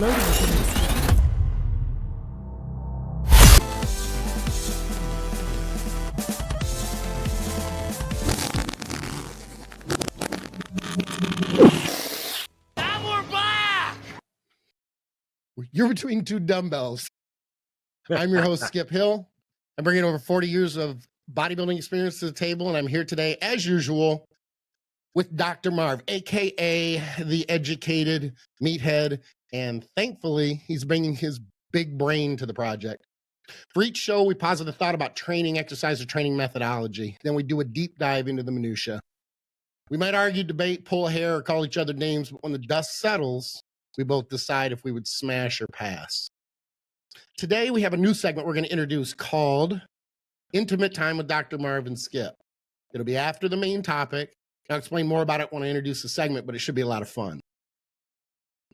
You're between two dumbbells. I'm your host, Skip Hill. I'm bringing over 40 years of bodybuilding experience to the table, and I'm here today, as usual, with Dr. Marv, a.k.a. the educated meathead, and thankfully, he's bringing his big brain to the project. For each show, we posit a thought about training, exercise, or training methodology. Then we do a deep dive into the minutia. We might argue, debate, pull hair, or call each other names, but when the dust settles, we both decide if we would smash or pass. Today, we have a new segment we're going to introduce called Intimate Time with Dr. Marv and Skip. It'll be after the main topic. I'll explain more about it when I introduce the segment, but it should be a lot of fun.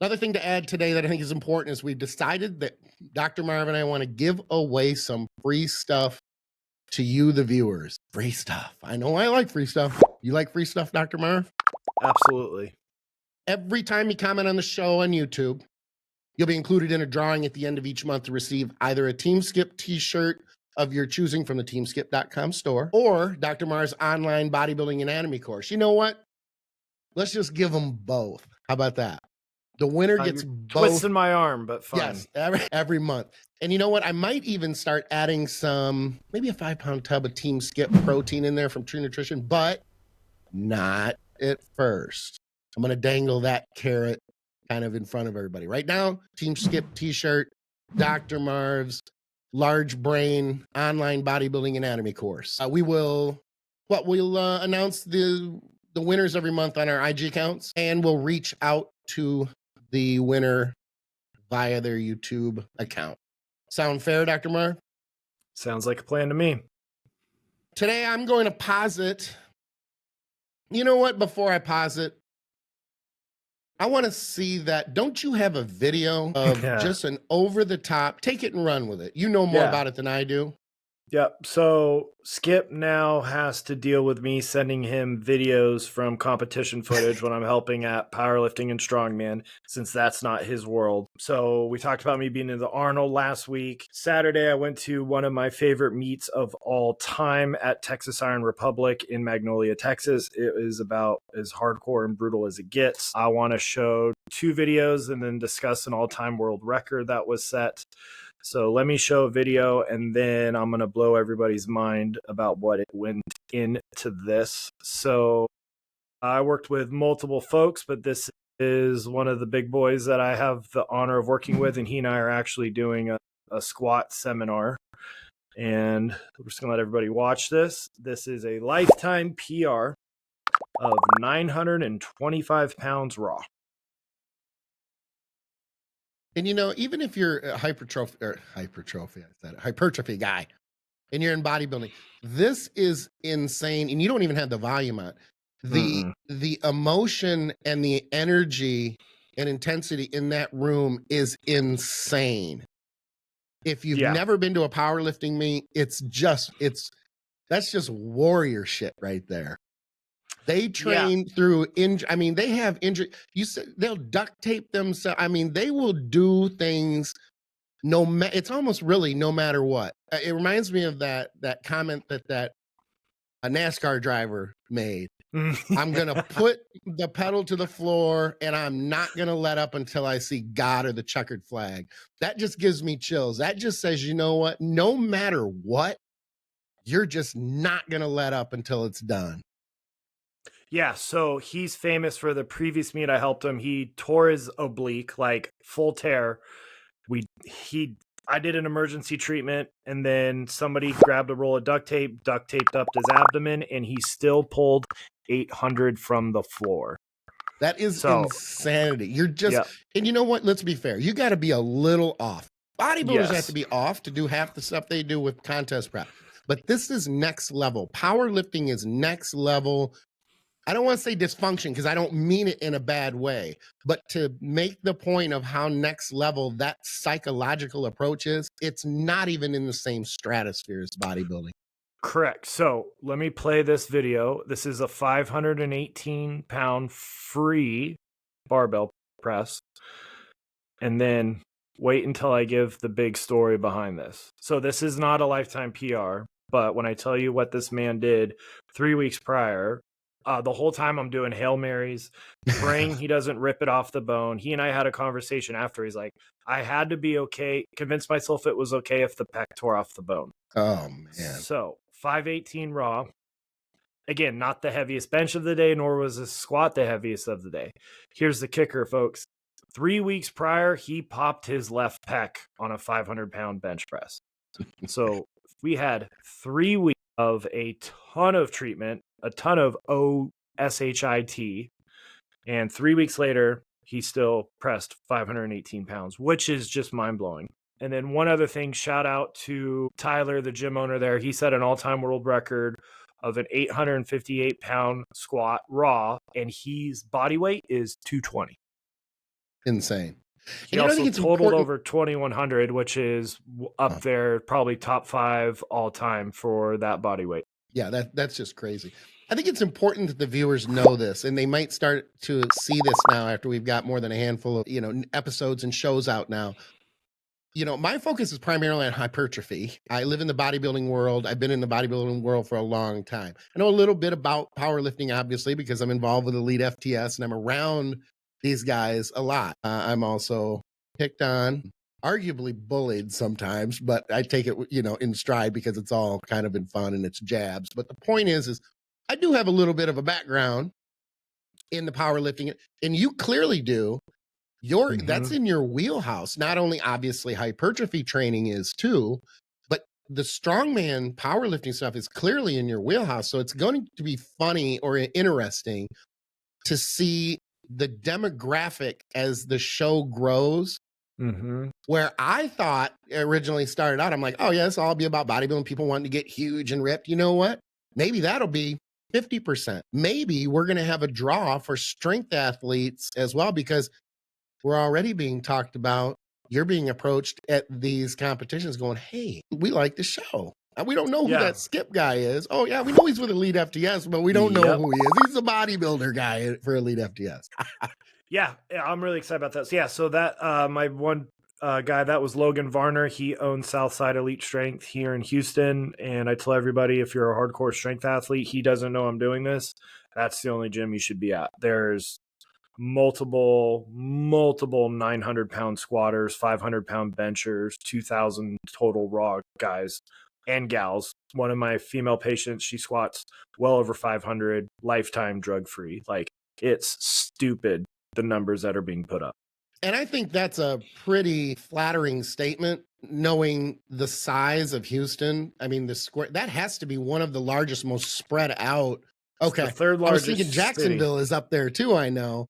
Another thing to add today that I think is important is we've decided that Dr. Marv and I want to give away some free stuff to you, the viewers. Free stuff. I know I like free stuff. You like free stuff, Dr. Marv? Absolutely. Every time you comment on the show on YouTube, you'll be included in a drawing at the end of each month to receive either a Team Skip t-shirt of your choosing from the teamskip.com store or Dr. Marv's online bodybuilding anatomy course. You know what? Let's just give them both. How about that? The winner gets both. Twisting my arm, but fine. Yes, every month. And you know what? I might even start adding maybe a 5-pound tub of Team Skip protein in there from True Nutrition, but not at first. I'm going to dangle that carrot kind of in front of everybody. Right now, Team Skip t-shirt, Dr. Marv's large brain online bodybuilding anatomy course. We'll announce the winners every month on our IG accounts, and we'll reach out to the winner via their YouTube account. Sound fair, Dr. Marv? Sounds like a plan to me. Today, I'm going to posit. You know what? Before I posit, I want to see that. Don't you have a video of just an over-the-top, take it and run with it? You know more about it than I do. Yep. So Skip now has to deal with me sending him videos from competition footage when I'm helping at powerlifting and strongman, since that's not his world. So we talked about me being in the Arnold last week. Saturday, I went to one of my favorite meets of all time at Texas Iron Republic in Magnolia, Texas. It is about as hardcore and brutal as it gets. I want to show 2 videos and then discuss an all-time world record that was set. So let me show a video, and then I'm going to blow everybody's mind about what it went into this. So I worked with multiple folks, but this is one of the big boys that I have the honor of working with, and he and I are actually doing a squat seminar. And we're just going to let everybody watch this. This is a lifetime PR of 925 pounds raw. And, you know, even if you're a hypertrophy guy, and you're in bodybuilding, this is insane. And you don't even have the volume on. The emotion and the energy and intensity in that room is insane. If you've never been to a powerlifting meet, that's just warrior shit right there. They train through they have injury. You said they'll duct tape themselves. I mean, they will do things it's almost really no matter what. It reminds me of that comment that a NASCAR driver made. I'm going to put the pedal to the floor and I'm not going to let up until I see God or the checkered flag. That just gives me chills. That just says, you know what? No matter what, you're just not going to let up until it's done. Yeah, so he's famous for the previous meet I helped him. He tore his oblique, like full tear. I did an emergency treatment, and then somebody grabbed a roll of duct taped up his abdomen, and he still pulled 800 from the floor. That is insanity. You're just, and you know what? Let's be fair. You got to be a little off. Bodybuilders have to be off to do half the stuff they do with contest prep. But this is next level. Powerlifting is next level. I don't want to say dysfunction because I don't mean it in a bad way, but to make the point of how next level that psychological approach is, it's not even in the same stratosphere as bodybuilding. Correct. So let me play this video. This is a 518 pound free barbell press. And then wait until I give the big story behind this. So this is not a lifetime PR, but when I tell you what this man did 3 weeks prior, the whole time I'm doing Hail Marys, praying he doesn't rip it off the bone. He and I had a conversation after. He's like, I had to be okay, convince myself it was okay if the pec tore off the bone. Oh, man. So 518 raw. Again, not the heaviest bench of the day, nor was his squat the heaviest of the day. Here's the kicker, folks. 3 weeks prior, he popped his left pec on a 500-pound bench press. So we had 3 weeks of a ton of treatment, a ton of OSHIT, and 3 weeks later, he still pressed 518 pounds, which is just mind-blowing. And then one other thing, shout out to Tyler, the gym owner there. He set an all-time world record of an 858-pound squat raw, and his body weight is 220. Insane. He also totaled over 2,100, which is up there, probably top 5 all time for that body weight. Yeah, that's just crazy. I think it's important that the viewers know this, and they might start to see this now after we've got more than a handful of, episodes and shows out now. My focus is primarily on hypertrophy. I live in the bodybuilding world. I've been in the bodybuilding world for a long time. I know a little bit about powerlifting, obviously, because I'm involved with Elite FTS and I'm around these guys a lot. I'm also picked on, arguably bullied sometimes, but I take it, in stride because it's all kind of in fun and it's jabs. But the point is I do have a little bit of a background in the powerlifting, and you clearly do. That's in your wheelhouse. Not only obviously hypertrophy training is too, but the strongman powerlifting stuff is clearly in your wheelhouse. So it's going to be funny or interesting to see the demographic as the show grows. Where I thought originally started out, I'm like, oh yeah, this will all be about bodybuilding, people wanting to get huge and ripped. You know what? Maybe that'll be 50%. Maybe we're going to have a draw for strength athletes as well, because we're already being talked about. You're being approached at these competitions going, hey, we like the show. We don't know who that Skip guy is. Oh, yeah, we know he's with Elite FTS, but we don't know who he is. He's a bodybuilder guy for Elite FTS. Yeah, I'm really excited about that. So, yeah, so that my one guy, that was Logan Varner. He owns Southside Elite Strength here in Houston. And I tell everybody, if you're a hardcore strength athlete, he doesn't know I'm doing this. That's the only gym you should be at. There's multiple 900-pound squatters, 500-pound benchers, 2,000 total raw guys and gals. One of my female patients, she squats well over 500, lifetime drug-free. Like, it's stupid, the numbers that are being put up. And I think that's a pretty flattering statement, knowing the size of Houston. I mean, the square, that has to be one of the largest, most spread out. Okay. The third largest. I was thinking Jacksonville is up there too, I know.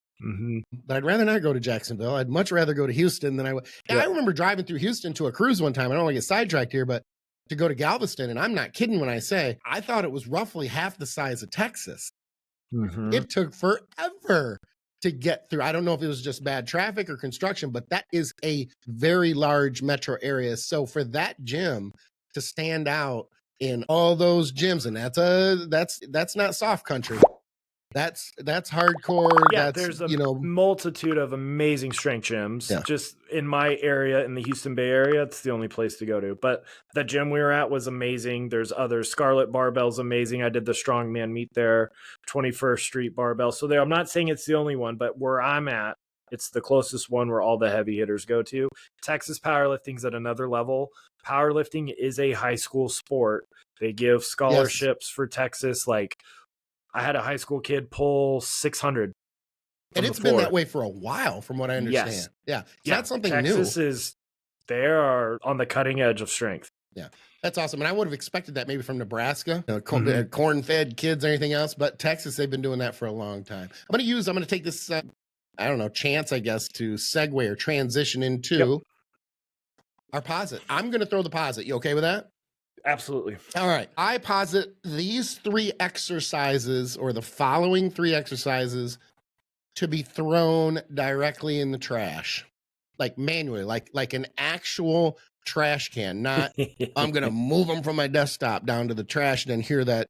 But I'd rather not go to Jacksonville. I'd much rather go to Houston than I would. Yeah. I remember driving through Houston to a cruise one time. I don't want to get sidetracked here, but to go to Galveston, and I'm not kidding when I say I thought it was roughly half the size of Texas. It took forever to get through. I don't know if it was just bad traffic or construction, but that is a very large metro area. So for that gym to stand out in all those gyms, and that's not soft country. That's hardcore. Yeah, there's a multitude of amazing strength gyms. Yeah. Just in my area, in the Houston Bay Area, it's the only place to go to. But the gym we were at was amazing. There's others. Scarlet Barbell's amazing. I did the strongman meet there, 21st Street Barbell. So there, I'm not saying it's the only one, but where I'm at, it's the closest one where all the heavy hitters go to. Texas powerlifting's at another level. Powerlifting is a high school sport. They give scholarships for Texas, like, I had a high school kid pull 600. And it's been that way for a while, from what I understand. Yes. Yeah. It's not something Texas new. They are on the cutting edge of strength. Yeah. That's awesome. And I would have expected that maybe from Nebraska, corn-fed kids or anything else. But Texas, they've been doing that for a long time. I'm going to take this, chance, I guess, to segue or transition into our posit. I'm going to throw the posit. You okay with that? Absolutely. All right. I posit these 3 exercises, or the following 3 exercises, to be thrown directly in the trash, like manually, like an actual trash can. Not I'm going to move them from my desktop down to the trash and then hear that,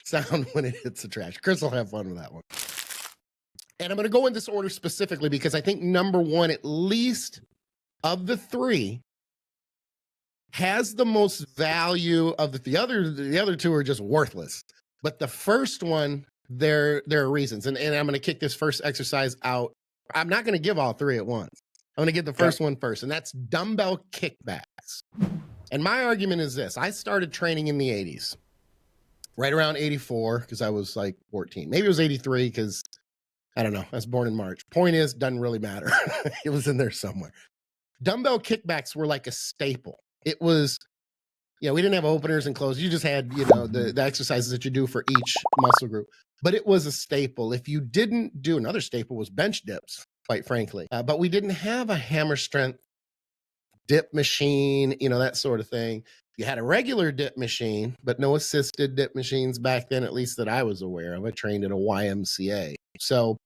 sound when it hits the trash. Chris will have fun with that one. And I'm going to go in this order specifically because I think number 1 at least of the three has the most value of the other two are just worthless. But the first one, there are reasons. And I'm going to kick this first exercise out. I'm not going to give all three at once. I'm going to give the first one first, and that's dumbbell kickbacks. And my argument is this. I started training in the 80s, right around 84, because I was like 14. Maybe it was 83 because, I don't know, I was born in March. Point is, doesn't really matter. It was in there somewhere. Dumbbell kickbacks were like a staple. It was, we didn't have openers and closers. You just had, the exercises that you do for each muscle group. But it was a staple. If you didn't do, another staple was bench dips, quite frankly. But we didn't have a hammer strength dip machine, that sort of thing. You had a regular dip machine, but no assisted dip machines back then, at least that I was aware of. I trained at a YMCA. So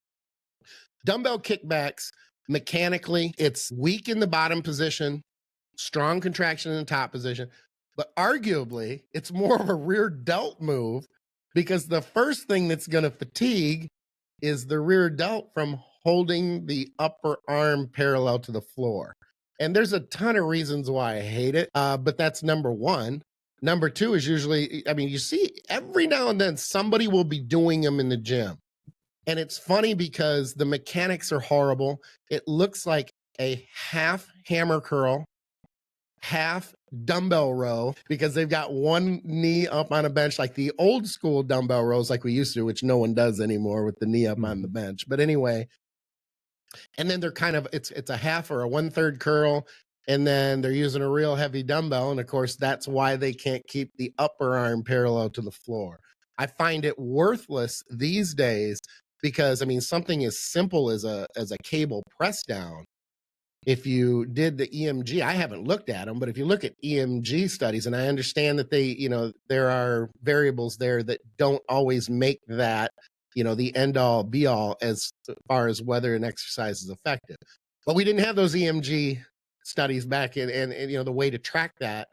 dumbbell kickbacks, mechanically, it's weak in the bottom position, strong contraction in the top position, but arguably it's more of a rear delt move because the first thing that's going to fatigue is the rear delt from holding the upper arm parallel to the floor. And there's a ton of reasons why I hate it, but that's number one. Number two is usually, you see every now and then somebody will be doing them in the gym. And it's funny because the mechanics are horrible. It looks like a half hammer curl, half dumbbell row, because they've got one knee up on a bench, like the old school dumbbell rows like we used to, which no one does anymore with the knee up on the bench. But anyway, and then they're kind of, it's a half or a 1/3 curl, and then they're using a real heavy dumbbell. And of course, that's why they can't keep the upper arm parallel to the floor. I find it worthless these days because, something as simple as a cable press down, if you did the EMG, I haven't looked at them, but if you look at EMG studies, and I understand that there are variables there that don't always make that, the end all be all as far as whether an exercise is effective. But we didn't have those EMG studies back in, and the way to track that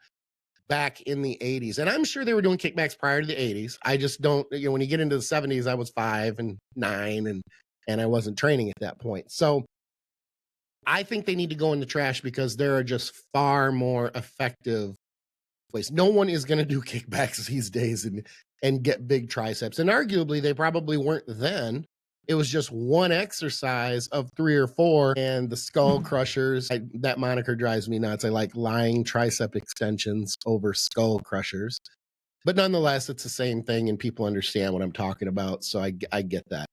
back in the 80s. And I'm sure they were doing kickbacks prior to the 80s. I just don't, when you get into the 70s, I was 5 and 9 and I wasn't training at that point. So I think they need to go in the trash because there are just far more effective ways. No one is going to do kickbacks these days and get big triceps. And arguably, they probably weren't then. It was just one exercise of 3 or 4, and the skull crushers. That moniker drives me nuts. I like lying tricep extensions over skull crushers. But nonetheless, it's the same thing, and people understand what I'm talking about. So I get that.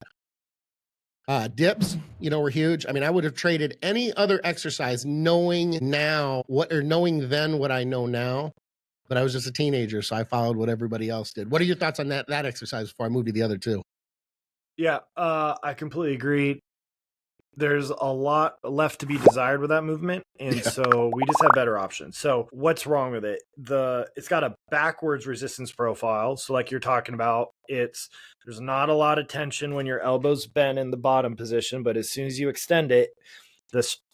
Dips, were huge. I would have traded any other exercise knowing then what I know now. But I was just a teenager, so I followed what everybody else did. What are your thoughts on that exercise before I move to the other two? Yeah, I completely agree. There's a lot left to be desired with that movement, and so we just have better options. So what's wrong with it? It's got a backwards resistance profile. So like you're talking about, there's not a lot of tension when your elbow's bent in the bottom position, but as soon as you extend it,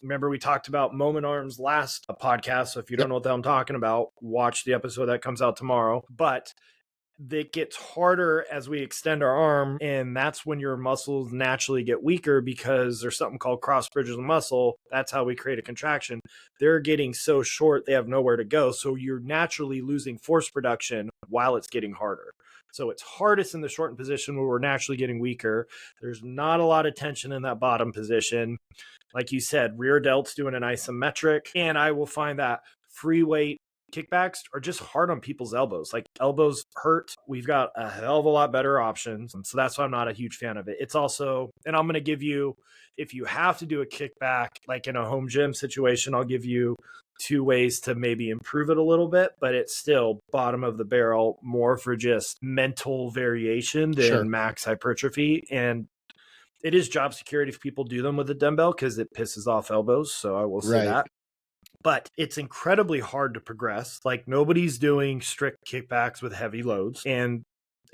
remember we talked about moment arms last podcast. So if you don't know what the hell I'm talking about, watch the episode that comes out tomorrow. But it gets harder as we extend our arm, and that's when your muscles naturally get weaker because there's something called cross bridges of muscle. That's how we create a contraction. They're getting so short, they have nowhere to go. So you're naturally losing force production while it's getting harder. So it's hardest in the shortened position where we're naturally getting weaker. There's not a lot of tension in that bottom position. Like you said, rear delts doing an isometric, and I will find that free weight kickbacks are just hard on people's elbows. Like elbows hurt. We've got a hell of a lot better options. So that's why I'm not a huge fan of it. It's also, and I'm going to give you, if you have to do a kickback, like in a home gym situation, I'll give you 2 ways to maybe improve it a little bit, but it's still bottom of the barrel, more for just mental variation than max hypertrophy. And it is job security if people do them with a dumbbell because it pisses off elbows. So I will say that. But it's incredibly hard to progress. Like nobody's doing strict kickbacks with heavy loads. And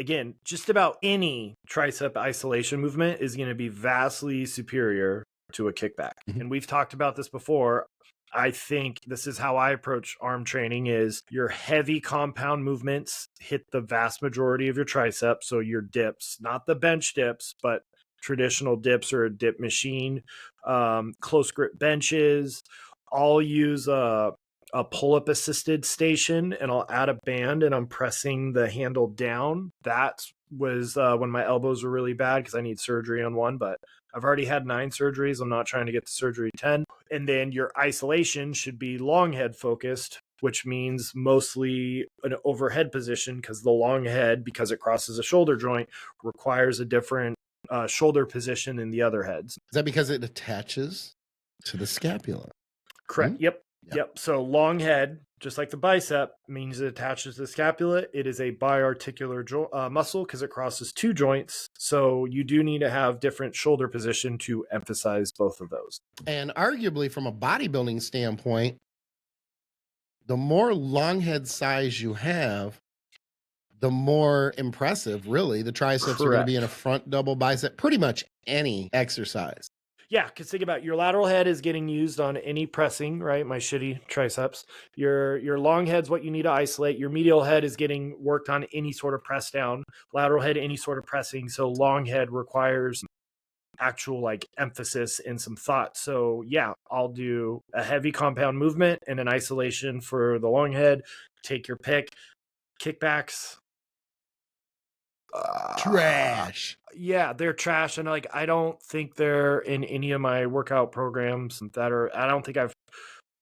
again, just about any tricep isolation movement is going to be vastly superior to a kickback. And we've talked about this before. I think this is how I approach arm training is your heavy compound movements hit the vast majority of your tricep. So your dips, not the bench dips, but traditional dips or a dip machine, close grip benches, I'll use a pull-up assisted station, and I'll add a band, and I'm pressing the handle down. That was when my elbows were really bad because I need surgery on one, but I've already had 9 surgeries. I'm not trying to get to surgery 10. And then your isolation should be long head focused, which means mostly an overhead position, because the long head, because it crosses a shoulder joint, requires a different shoulder position in the other heads. Is that because it attaches to the scapula? Correct. Yep. So long head, just like the bicep, means it attaches to the scapula. It is a biarticular muscle because it crosses 2 joints. So you do need to have different shoulder position to emphasize both of those. And arguably, from a bodybuilding standpoint, the more long head size you have, the more impressive, really, the triceps are going to be in a front double bicep, pretty much any exercise. Yeah, because think about it, your lateral head is getting used on any pressing, right? My shitty triceps. Your long head's what you need to isolate. Your medial head is getting worked on any sort of press down. Lateral head, any sort of pressing. So long head requires actual like emphasis and some thought. So yeah, I'll do a heavy compound movement and an isolation for the long head. Take your pick. Kickbacks. Trash. Yeah, they're trash, and like I don't think they're in any of my workout programs that are. I don't think I've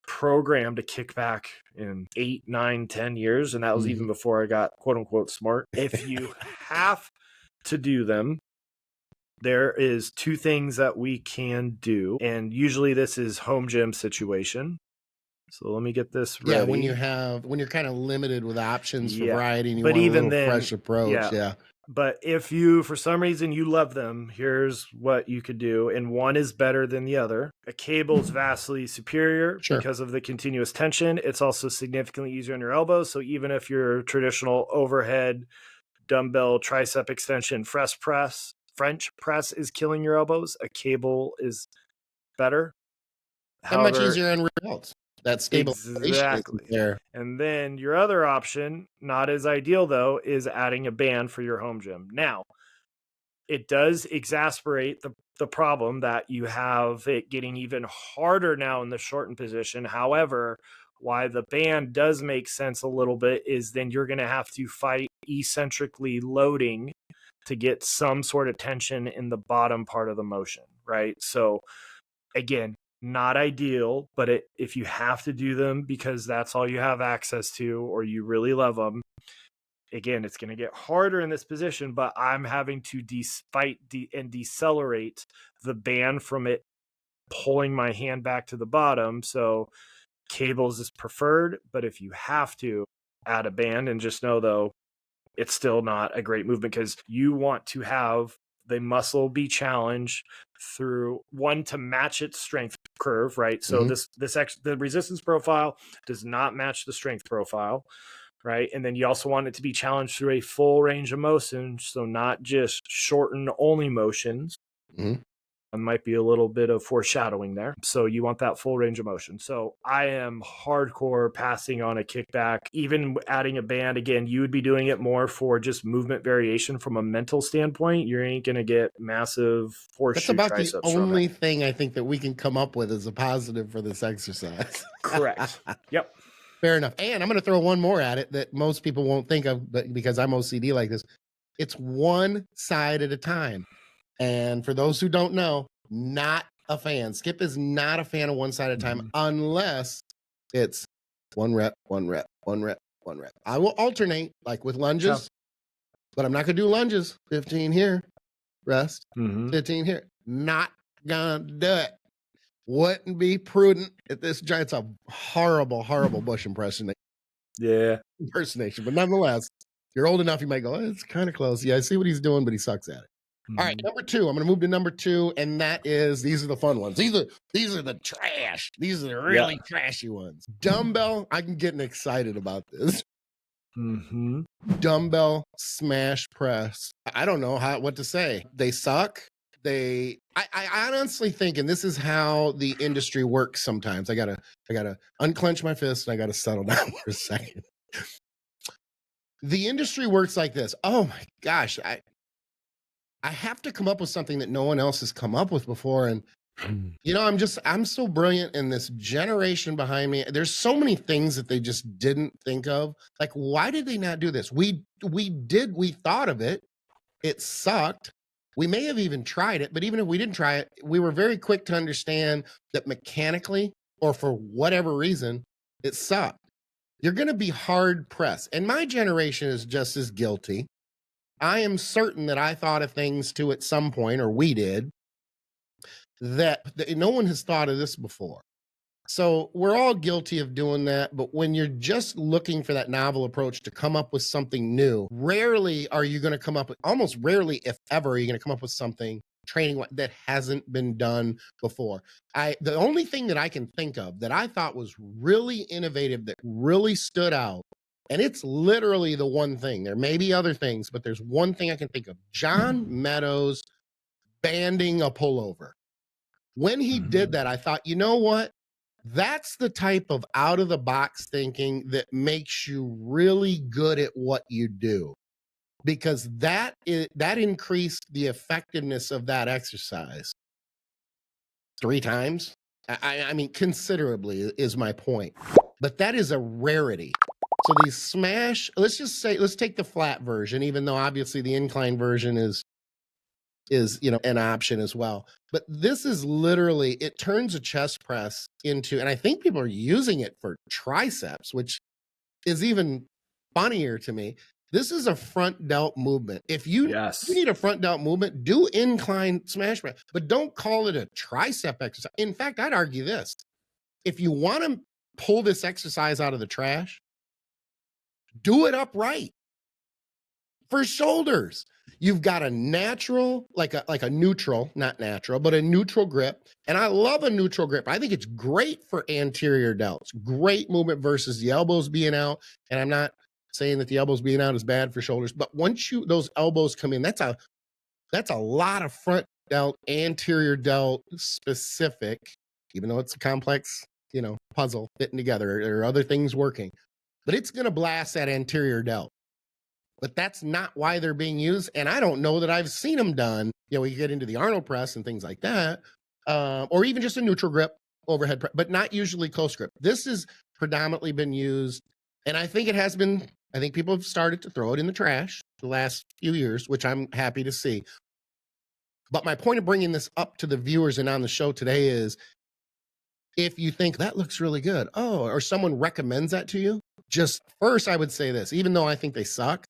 programmed a kickback in 8, 9, 10 years, and that was even before I got quote unquote smart. If you have to do them, there is 2 things that we can do, and usually this is home gym situation. So let me get this ready. Yeah, when you're kind of limited with options for variety, and you want even a little fresh approach. Yeah. But if you, for some reason, you love them, here's what you could do. And one is better than the other. A cable is vastly superior because of the continuous tension. It's also significantly easier on your elbows. So even if your traditional overhead dumbbell tricep extension French press is killing your elbows, a cable is better. How much easier on results? That stabilization there. And then your other option, not as ideal though, is adding a band for your home gym. Now, it does exasperate the problem that you have it getting even harder now in the shortened position. However, why the band does make sense a little bit is then you're going to have to fight eccentrically loading to get some sort of tension in the bottom part of the motion, right? So again, not ideal, but if you have to do them because that's all you have access to or you really love them, again, it's going to get harder in this position, but I'm having to decelerate the band from it pulling my hand back to the bottom. So cables is preferred, but if you have to, add a band, and just know though, it's still not a great movement because you want to have the muscle be challenged through one to match its strength curve, right? So the resistance profile does not match the strength profile, right? And then you also want it to be challenged through a full range of motion, so not just shortened only motions. It might be a little bit of foreshadowing there. So you want that full range of motion. So I am hardcore passing on a kickback, even adding a band. Again, you would be doing it more for just movement variation from a mental standpoint. You ain't going to get massive horseshoe triceps. That's about the only thing I think that we can come up with as a positive for this exercise. Correct. Yep. Fair enough. And I'm going to throw one more at it that most people won't think of, but because I'm OCD like this, it's one side at a time. And for those who don't know, not a fan. Skip is not a fan of one side at a time unless it's 1 rep, 1 rep, 1 rep, 1 rep. I will alternate like with lunges, but I'm not going to do lunges. 15 here, rest, 15 here. Not going to do it. Wouldn't be prudent at this giant. It's a horrible, horrible Bush impersonation. But nonetheless, you're old enough, you might go, it's kind of close. Yeah, I see what he's doing, but he sucks at it. All right, number 2. I'm going to move to number 2, and that is, these are the fun ones. These are the trash. These are the really trashy ones. Dumbbell, I'm getting excited about this. Dumbbell smash press. I don't know what to say. They suck. I honestly think, and this is how the industry works sometimes. I gotta unclench my fist and I gotta settle down for a second. The industry works like this. Oh my gosh, I have to come up with something that no one else has come up with before. And I'm so brilliant in this generation behind me. There's so many things that they just didn't think of. Like, why did they not do this? We thought of it. It sucked. We may have even tried it, but even if we didn't try it, we were very quick to understand that mechanically or for whatever reason, it sucked. You're going to be hard pressed. And my generation is just as guilty. I am certain that I thought of things too at some point, or we did, that no one has thought of this before. So we're all guilty of doing that. But when you're just looking for that novel approach to come up with something new, rarely are you going to come up with, almost rarely, if ever, are you going to come up with something training that hasn't been done before. The only thing that I can think of that I thought was really innovative, that really stood out, and it's literally the one thing. There may be other things, but there's one thing I can think of. John Meadows banding a pullover. When he did that, I thought, you know what? That's the type of out of the box thinking that makes you really good at what you do, because that increased the effectiveness of that exercise 3 times. I mean, considerably is my point, but that is a rarity. So these smash, let's take the flat version, even though obviously the incline version is an option as well. But this is literally, it turns a chest press into, and I think people are using it for triceps, which is even funnier to me. This is a front delt movement. If you need a front delt movement, do incline smash press, but don't call it a tricep exercise. In fact, I'd argue this. If you want to pull this exercise out of the trash, do it upright. For shoulders, you've got a natural, like a neutral, not natural, but a neutral grip. And I love a neutral grip. I think it's great for anterior delts. Great movement versus the elbows being out. And I'm not saying that the elbows being out is bad for shoulders, but once those elbows come in, that's a lot of front delt, anterior delt specific, even though it's a complex, puzzle fitting together. There are other things working, but it's going to blast that anterior delt. But that's not why they're being used. And I don't know that I've seen them done. We get into the Arnold press and things like that, or even just a neutral grip overhead press, but not usually close grip. This has predominantly been used, and I think people have started to throw it in the trash the last few years, which I'm happy to see. But my point of bringing this up to the viewers and on the show today is, if you think that looks really good, or someone recommends that to you, just first I would say this, even though I think they suck,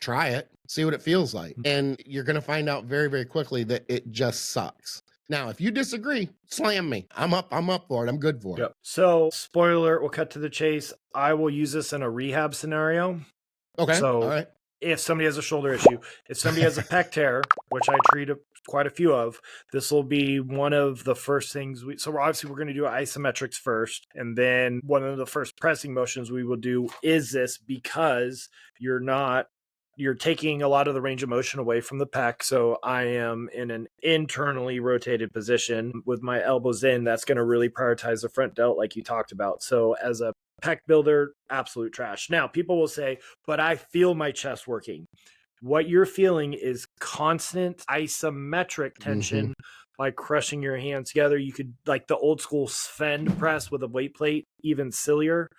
try it, see what it feels like. And you're going to find out very, very quickly that it just sucks. Now, if you disagree, slam me. I'm up for it. I'm good for it. So, spoiler alert, we'll cut to the chase. I will use this in a rehab scenario. Okay. So, all right. If somebody has a shoulder issue, if somebody has a pec tear, which I treat quite a few of, this will be one of the first things we're going to do isometrics first. And then one of the first pressing motions we will do is this, because you're taking a lot of the range of motion away from the pec. So I am in an internally rotated position with my elbows in. That's going to really prioritize the front delt like you talked about. So as a pec builder, absolute trash. Now, people will say, but I feel my chest working. What you're feeling is constant isometric tension by crushing your hands together. You could, like the old school Sven press with a weight plate, even sillier,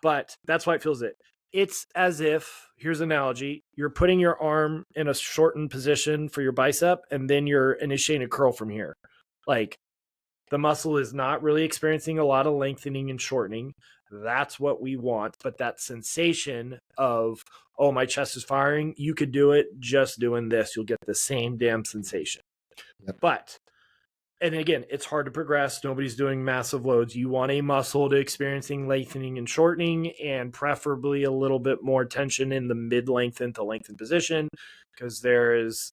but that's why it feels it. It's as if, here's an analogy, you're putting your arm in a shortened position for your bicep, and then you're initiating a curl from here. Like, the muscle is not really experiencing a lot of lengthening and shortening. That's what we want. But that sensation of, oh, my chest is firing, you could do it just doing this. You'll get the same damn sensation. Yep. But, and again, it's hard to progress. Nobody's doing massive loads. You want a muscle to experiencing lengthening and shortening, and preferably a little bit more tension in the mid-lengthen to lengthen position, because there is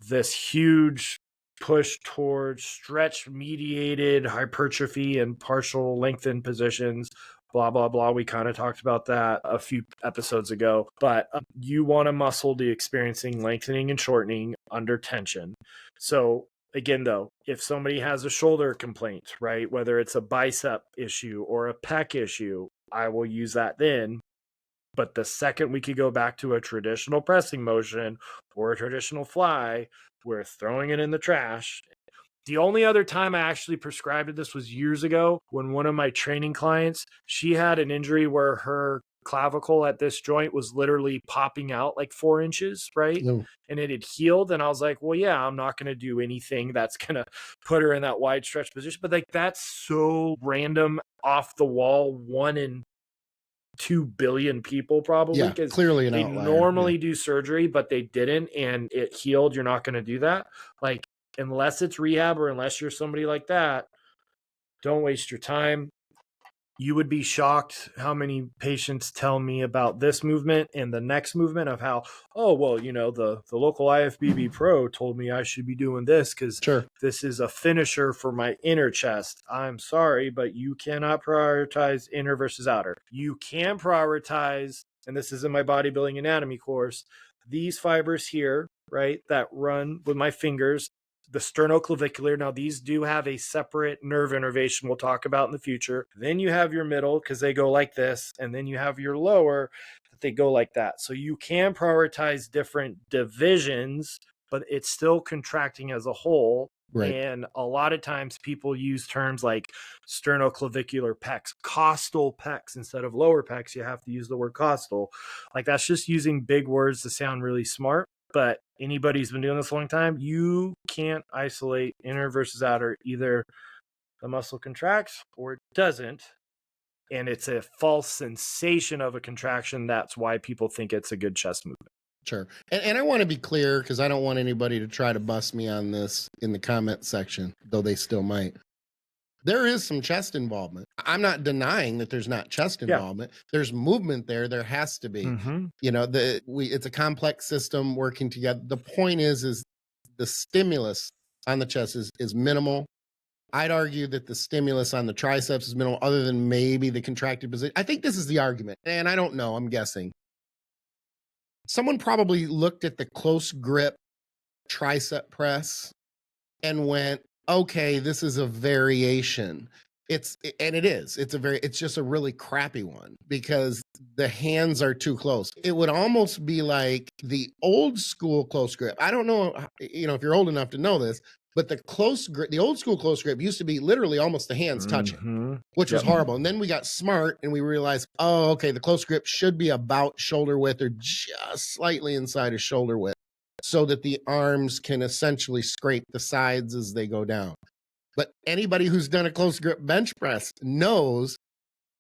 this huge push towards stretch-mediated hypertrophy and partial lengthened positions, blah, blah, blah. We kind of talked about that a few episodes ago. But you want a muscle to experiencing lengthening and shortening under tension. So again, though, if somebody has a shoulder complaint, right, whether it's a bicep issue or a pec issue, I will use that then. But the second we could go back to a traditional pressing motion or a traditional fly, we're throwing it in the trash. The only other time I actually prescribed this was years ago when one of my training clients, she had an injury where her clavicle at this joint was literally popping out like 4 inches, right? No. And it had healed. And I was like, well, yeah, I'm not going to do anything that's going to put her in that wide stretch position. But like, that's so random, off the wall, 1 in 2 billion people probably, Yeah, because clearly an they outlier. normally do surgery, but they didn't, and it healed. You're not going to do that. Like, unless it's rehab or unless you're somebody like that, don't waste your time. You would be shocked how many patients tell me about this movement and the next movement of how, oh, well, you know, the local IFBB pro told me I should be doing this because Sure. this is a finisher for my inner chest. I'm sorry, but you cannot prioritize inner versus outer. You can prioritize, and this is in my bodybuilding anatomy course, these fibers here, right, that run with my fingers, the sternoclavicular. Now, these do have a separate nerve innervation we'll talk about in the future. Then you have your middle because they go like this. And then you have your lower that they go like that. So you can prioritize different divisions, but it's still contracting as a whole. Right. And a lot of times people use terms like sternoclavicular pecs, costal pecs instead of lower pecs. You have to use the word costal. Like, that's just using big words to sound really smart. But anybody who's been doing this a long time, you can't isolate inner versus outer. Either the muscle contracts or it doesn't. And it's a false sensation of a contraction. That's why people think it's a good chest movement. Sure. And I want to be clear because I don't want anybody to try to bust me on this in the comment section, though they still might. There is some chest involvement. I'm not denying that there's not chest involvement. There's movement there. There has to be. You know, it's a complex system working together. The point is the stimulus on the chest is minimal. I'd argue that the stimulus on the triceps is minimal, other than maybe the contracted position. I think this is the argument, and I don't know. I'm guessing. Someone probably looked at the close grip tricep press and went, okay, this is a variation. It's just a really crappy one because the hands are too close. It would almost be like the old school close grip. I don't know, you know, if you're old enough to know this, but the old school close grip used to be literally almost the hands touching, which was horrible. And then we got smart and we realized, oh, okay, the close grip should be about shoulder width or just slightly inside of shoulder width, so that the arms can essentially scrape the sides as they go down. But anybody who's done a close grip bench press knows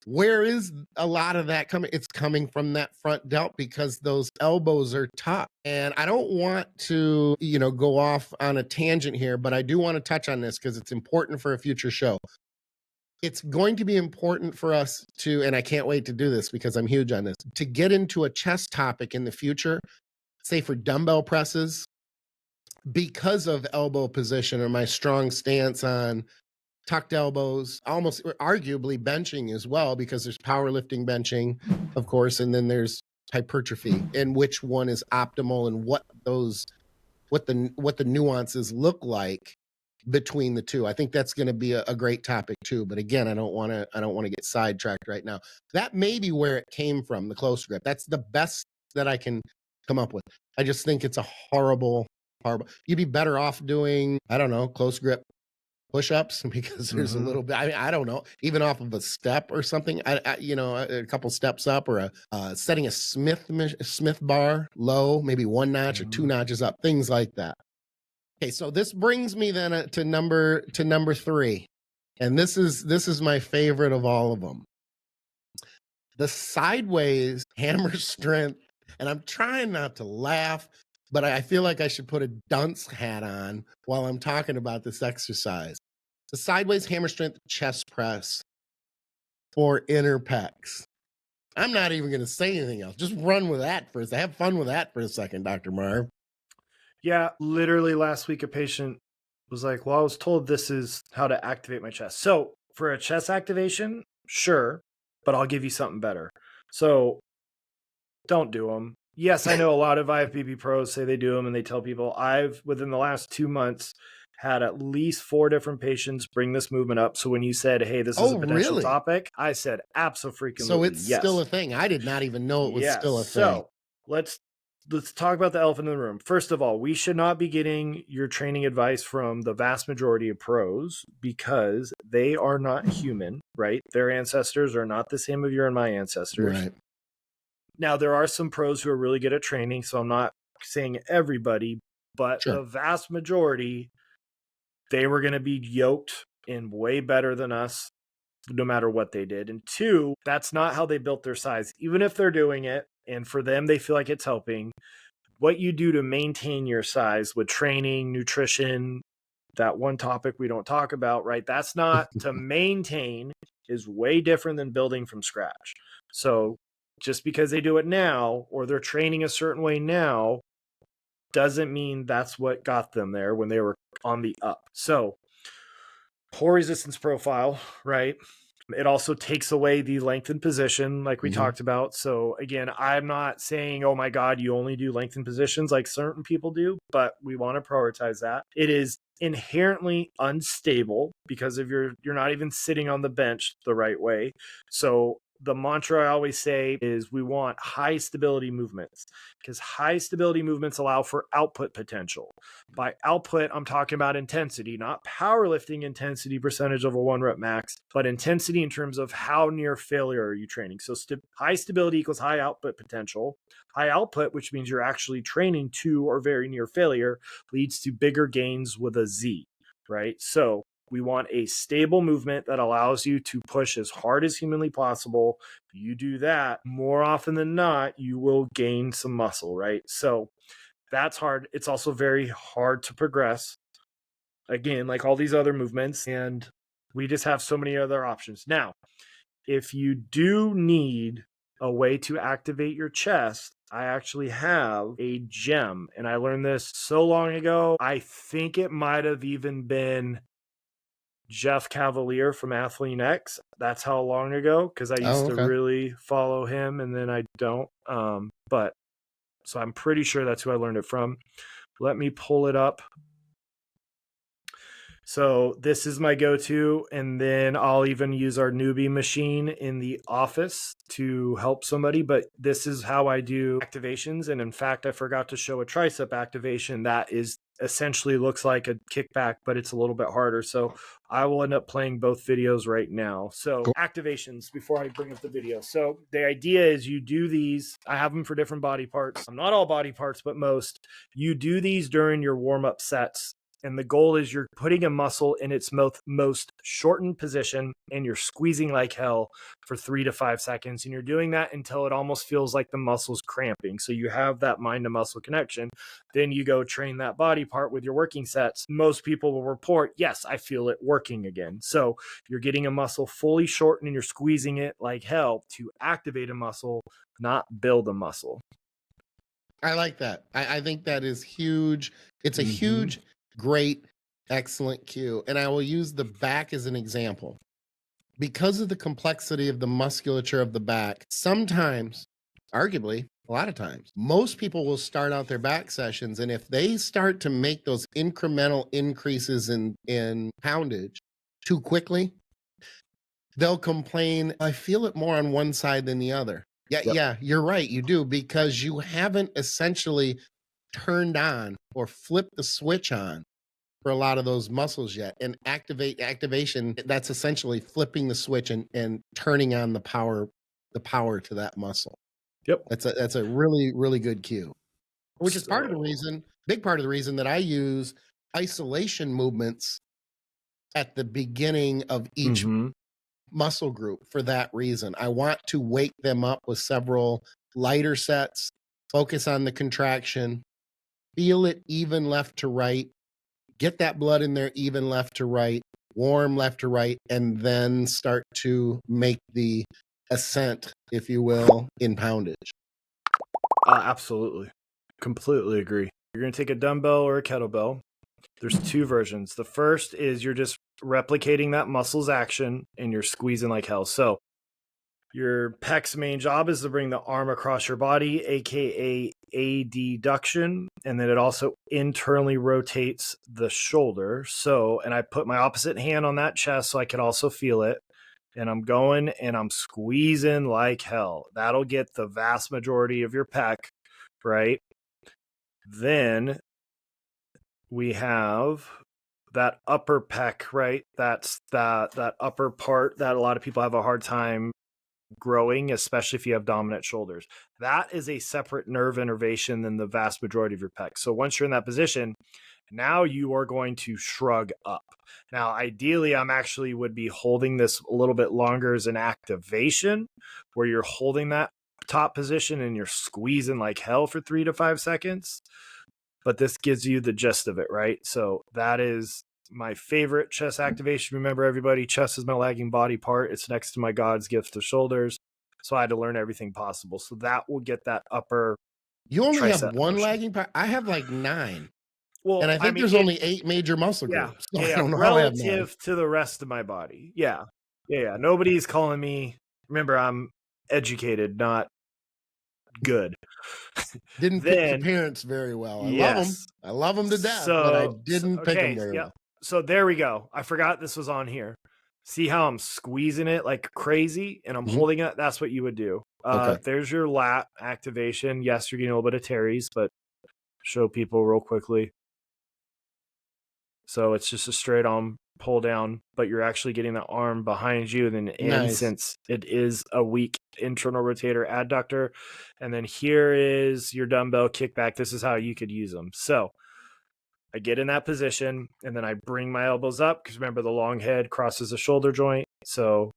where is a lot of that coming. It's coming from that front delt because those elbows are tough. And I don't want to, you know, go off on a tangent here, but I do want to touch on this because it's important for a future show. It's going to be important for us to, and I can't wait to do this because I'm huge on this, to get into a chest topic in the future, say for dumbbell presses, because of elbow position or my strong stance on tucked elbows, almost arguably benching as well, because there's powerlifting benching, of course, and then there's hypertrophy, and which one is optimal and what the nuances look like between the two. I think that's going to be a great topic too. But again, I don't want to get sidetracked right now. That may be where it came from, the close grip. That's the best that I can come up with. I just think it's a horrible. You'd be better off doing, I don't know, close grip push-ups because there's a little bit, I don't know, even off of a step or something, you know, a couple steps up, or setting a Smith bar low, maybe 1 notch or 2 notches up, things like that. Okay, so this brings me then to number 3, and this is my favorite of all of them. The sideways hammer strength, and I'm trying not to laugh, but I feel like I should put a dunce hat on while I'm talking about this exercise. The sideways hammer strength chest press for inner pecs. I'm not even going to say anything else. Just run with that first. Have fun with that for a second, Dr. Marv. Yeah, literally last week a patient was like, well, I was told this is how to activate my chest. So for a chest activation, sure, but I'll give you something better. So don't do them. Yes, I know a lot of IFBB pros say they do them and they tell people. I've, within the last 2 months, had at least 4 different patients bring this movement up. So when you said, hey, this is a potential topic, I said, absolutely. So it's still a thing. I did not even know it was still a thing. So let's let's talk about the elephant in the room. First of all, we should not be getting your training advice from the vast majority of pros because they are not human, right? Their ancestors are not the same as your and my ancestors. Right. Now, there are some pros who are really good at training, so I'm not saying everybody, but Sure. the vast majority, they were going to be yoked in way better than us, no matter what they did. And two, that's not how they built their size. Even if they're doing it, and for them, they feel like it's helping, what you do to maintain your size with training, nutrition, that one topic we don't talk about, right? That's not to maintain is way different than building from scratch. So just because they do it now or they're training a certain way now doesn't mean that's what got them there when they were on the up. So poor resistance profile, right? It also takes away the lengthened position like we talked about. So again, I'm not saying, oh my God, you only do lengthened positions like certain people do, but we want to prioritize that. It is inherently unstable because of you're not even sitting on the bench the right way. So the mantra I always say is we want high stability movements because high stability movements allow for output potential. By output, I'm talking about intensity, not powerlifting intensity percentage of a 1 rep max, but intensity in terms of how near failure are you training. So high stability equals high output potential. High output, which means you're actually training to or very near failure, leads to bigger gains with a Z, right? So we want a stable movement that allows you to push as hard as humanly possible. You do that more often than not, you will gain some muscle, right? So that's hard. It's also very hard to progress. Again, like all these other movements, and we just have so many other options. Now, if you do need a way to activate your chest, I actually have a gem, and I learned this so long ago. I think it might have even been Jeff Cavalier from Athlean X. That's how long ago, because I used to really follow him, and then I don't. But so I'm pretty sure that's who I learned it from. Let me pull it up. So this is my go-to, and then I'll even use our newbie machine in the office to help somebody, but this is how I do activations. And in fact, I forgot to show a tricep activation that is essentially looks like a kickback, but it's a little bit harder. So I will end up playing both videos right now. So activations before I bring up the video. So the idea is you do these, I have them for different body parts. Not all body parts, but most. You do these during your warm-up sets. And the goal is you're putting a muscle in its most shortened position and you're squeezing like hell for 3 to 5 seconds. And you're doing that until it almost feels like the muscle's cramping. So you have that mind to muscle connection. Then you go train that body part with your working sets. Most people will report, yes, I feel it working again. So you're getting a muscle fully shortened and you're squeezing it like hell to activate a muscle, not build a muscle. I like that. I think that is huge. It's a huge, great, excellent cue. And I will use the back as an example. Because of the complexity of the musculature of the back, sometimes, arguably, a lot of times, most people will start out their back sessions. And if they start to make those incremental increases in poundage too quickly, they'll complain, I feel it more on one side than the other. Yeah, you're right. You do, because you haven't essentially turned on or flipped the switch on for a lot of those muscles yet. And activation, that's essentially flipping the switch and turning on the power to that muscle. Yep. That's a really, really good cue. Which is part of the reason, big part of the reason that I use isolation movements at the beginning of each muscle group for that reason. I want to wake them up with several lighter sets, focus on the contraction, feel it even left to right, get that blood in there even left to right, warm left to right, and then start to make the ascent, if you will, in poundage. Absolutely. Completely agree. You're going to take a dumbbell or a kettlebell. There's two versions. The first is you're just replicating that muscle's action and you're squeezing like hell. So your pec's main job is to bring the arm across your body, aka adduction, and then it also internally rotates the shoulder. So, and I put my opposite hand on that chest so I can also feel it. And I'm going and I'm squeezing like hell. That'll get the vast majority of your pec, right? Then we have that upper pec, right? That's that upper part that a lot of people have a hard time growing, especially if you have dominant shoulders. That is a separate nerve innervation than the vast majority of your pecs. So once you're in that position, now you are going to shrug up. Now, ideally, I'm actually would be holding this a little bit longer as an activation, where you're holding that top position and you're squeezing like hell for 3 to 5 seconds. But this gives you the gist of it, right? So that is my favorite chest activation. Remember, everybody, chest is my lagging body part. It's next to my God's gift of shoulders. So I had to learn everything possible. So that will get that upper. You only have tricep one motion. lagging part. I have like 9. Well, And I think there's only 8 major muscle groups. So I don't know how I have 9. Relative to the rest of my body. Yeah. Nobody's calling me. Remember, I'm educated, not good. Didn't pick your parents very well. I love them. I love them to death, but I didn't pick them very well. So there we go. I forgot this was on here. See how I'm squeezing it like crazy and I'm holding it? That's what you would do. There's your lat activation. Yes, you're getting a little bit of teres, but show people real quickly. So it's just a straight arm pull down, but you're actually getting the arm behind you. And then since it is a weak internal rotator adductor, and then here is your dumbbell kickback. This is how you could use them. So I get in that position and then I bring my elbows up because remember the long head crosses the shoulder joint. So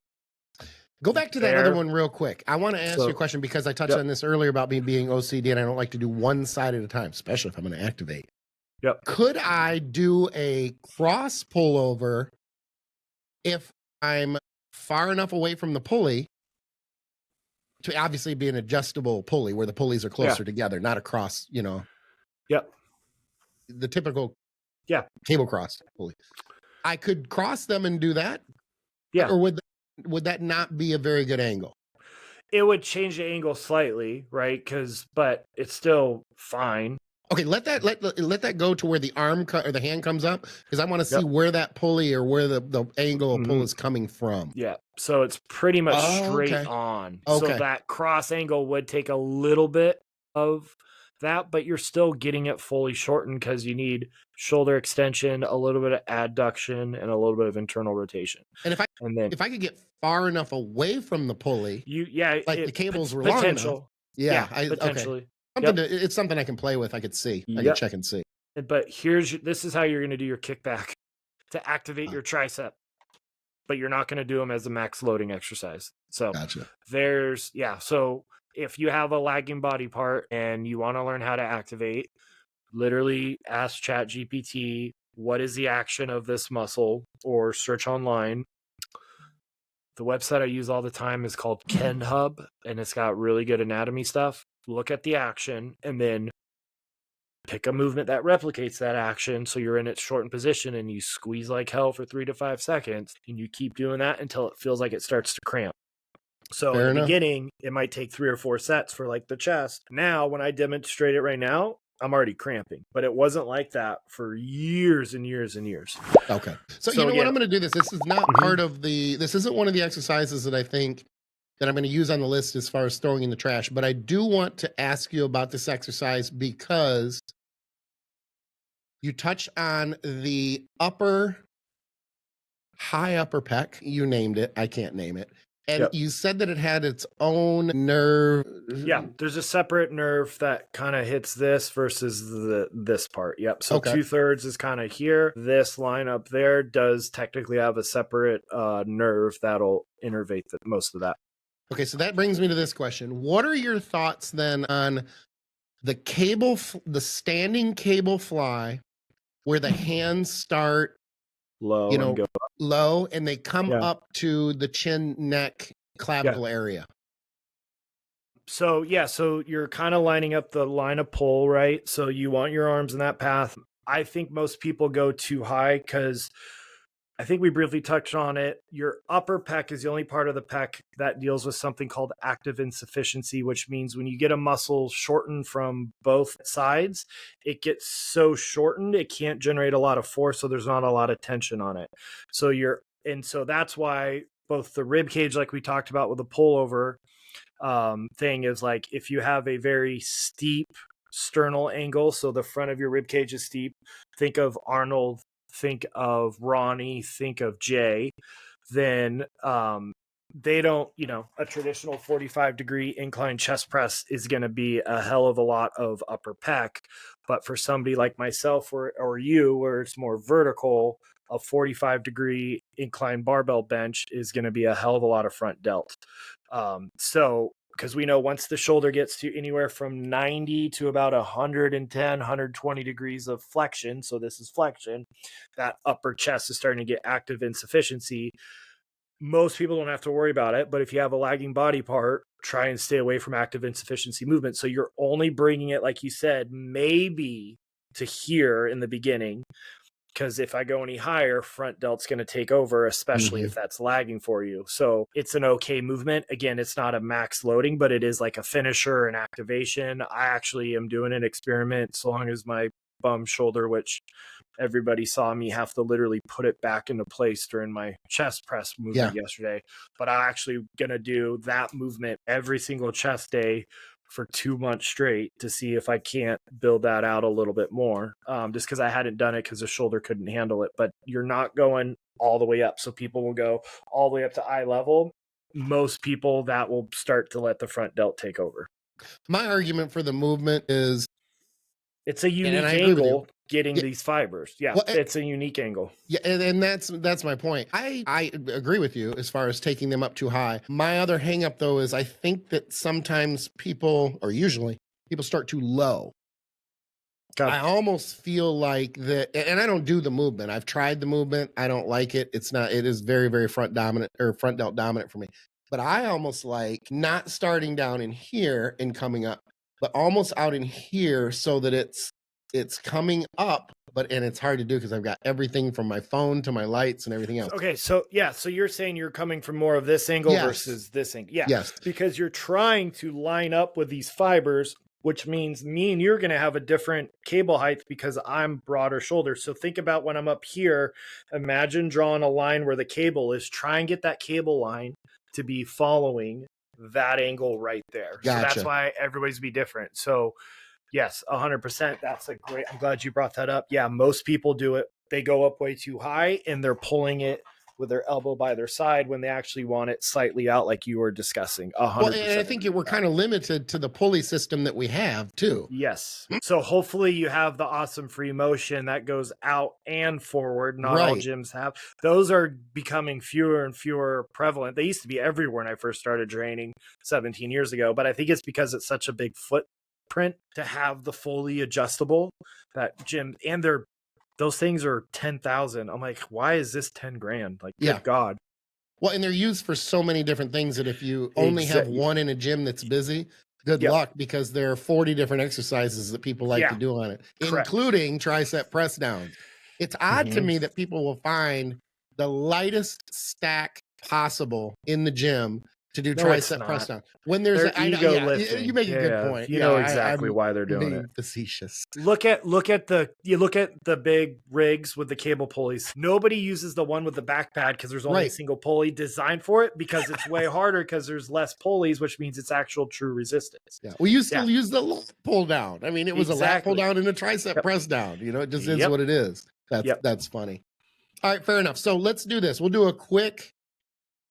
go back to that other one real quick. I want to ask you a question because I touched on this earlier about me being OCD and I don't like to do one side at a time, especially if I'm going to activate. Could I do a cross pullover if I'm far enough away from the pulley to obviously be an adjustable pulley where the pulleys are closer together, not a cross, you know? The typical cable cross pulley. I could cross them and do that? Or would that not be a very good angle? It would change the angle slightly, right? But it's still fine. Okay, let that go to where the arm or the hand comes up because I want to see where that pulley or where the angle of pull is coming from. Yeah, so it's pretty much straight on. So that cross angle would take a little bit of that, but you're still getting it fully shortened because you need shoulder extension, a little bit of adduction, and a little bit of internal rotation. And if I could get far enough away from the pulley, the cables were long enough. Potentially. It's something I can play with. I could see. I can check and see. But this is how you're going to do your kickback to activate your tricep. But you're not going to do them as a max loading exercise. So so if you have a lagging body part and you want to learn how to activate, literally ask ChatGPT, what is the action of this muscle, or search online. The website I use all the time is called KenHub, and it's got really good anatomy stuff. Look at the action and then pick a movement that replicates that action. So you're in its shortened position and you squeeze like hell for 3 to 5 seconds and you keep doing that until it feels like it starts to cramp. So in the beginning, it might take 3 or 4 sets for like the chest. Now, when I demonstrate it right now, I'm already cramping, but it wasn't like that for years and years and years. Okay. So you know what? I'm going to do this. This is not part of this isn't one of the exercises that I think that I'm going to use on the list as far as throwing in the trash. But I do want to ask you about this exercise because you touch on the high upper pec. You named it. I can't name it. And you said that it had its own nerve. Yeah, there's a separate nerve that kind of hits this versus this part. Yep. So 2/3 is kind of here. This line up there does technically have a separate nerve that'll innervate most of that. Okay, so that brings me to this question. What are your thoughts then on the standing cable fly where the hands start low, and go up. Low, and they come up to the chin, neck, clavicle area? So you're kind of lining up the line of pull, right? So you want your arms in that path. I think most people go too high because I think we briefly touched on it. Your upper pec is the only part of the pec that deals with something called active insufficiency, which means when you get a muscle shortened from both sides, it gets so shortened, it can't generate a lot of force. So there's not a lot of tension on it. So that's why both the rib cage, like we talked about with the pullover thing, is like, if you have a very steep sternal angle, so the front of your rib cage is steep. Think of Arnold, think of Ronnie, think of Jay. Then they don't, a traditional 45-degree incline chest press is going to be a hell of a lot of upper pec. But for somebody like myself or you, where it's more vertical, a 45-degree incline barbell bench is going to be a hell of a lot of front delt. So, because we know once the shoulder gets to anywhere from 90 to about 110, 120 degrees of flexion, so this is flexion, that upper chest is starting to get active insufficiency. Most people don't have to worry about it, but if you have a lagging body part, try and stay away from active insufficiency movement. So you're only bringing it, like you said, maybe to here in the beginning, because if I go any higher, front delt's going to take over, especially if that's lagging for you. So it's an okay movement. Again, it's not a max loading, but it is like a finisher and activation. I actually am doing an experiment so long as my bum shoulder, which everybody saw me have to literally put it back into place during my chest press movement yesterday. But I'm actually going to do that movement every single chest day for 2 months straight to see if I can't build that out a little bit more. Just because I hadn't done it because the shoulder couldn't handle it. But you're not going all the way up. So people will go all the way up to eye level. Most people, that will start to let the front delt take over. My argument for the movement is it's a unique angle getting these fibers. Yeah, well, it's a unique angle. Yeah, and that's my point. I agree with you as far as taking them up too high. My other hang up, though, is I think that sometimes people, or usually, people start too low. I almost feel like that, and I don't do the movement. I've tried the movement. I don't like it. It is very, very front delt dominant for me. But I almost like not starting down in here and coming up, but almost out in here so that it's coming up, and it's hard to do because I've got everything from my phone to my lights and everything else. Okay, so you're saying you're coming from more of this angle versus this angle. Yeah, yes, because you're trying to line up with these fibers, which means me and you're going to have a different cable height because I'm broader shoulder. So think about when I'm up here, imagine drawing a line where the cable is. Try and get that cable line to be following that angle right there. Gotcha. So that's why everybody's be different. So yes, 100%. That's a great, I'm glad you brought that up. Yeah, most people do it. They go up way too high and they're pulling it with their elbow by their side when they actually want it slightly out, like you were discussing. 100%. Well, and I think we're kind of limited to the pulley system that we have too. Yes. So hopefully you have the awesome free motion that goes out and forward. Not all gyms have. Those are becoming fewer and fewer prevalent. They used to be everywhere when I first started training 17 years ago, but I think it's because it's such a big footprint to have the fully adjustable that gym, and those things are 10,000. I'm like, why is this 10 grand? Like, good God. Well, and they're used for so many different things that if you only have one in a gym that's busy, good luck, because there are 40 different exercises that people like to do on it, including tricep press downs. It's odd to me that people will find the lightest stack possible in the gym to do tricep press down. When there's you make a good point. You know exactly why they're doing it. Facetious. Look at the big rigs with the cable pulleys. Nobody uses the one with the back pad because there's only a single pulley designed for it, because it's way harder because there's less pulleys, which means it's actual true resistance. Yeah. We used to use the lat pull down. I mean, it was a lat pull down and a tricep press down. You know, it just is what it is. That's funny. All right, fair enough. So let's do this. We'll do a quick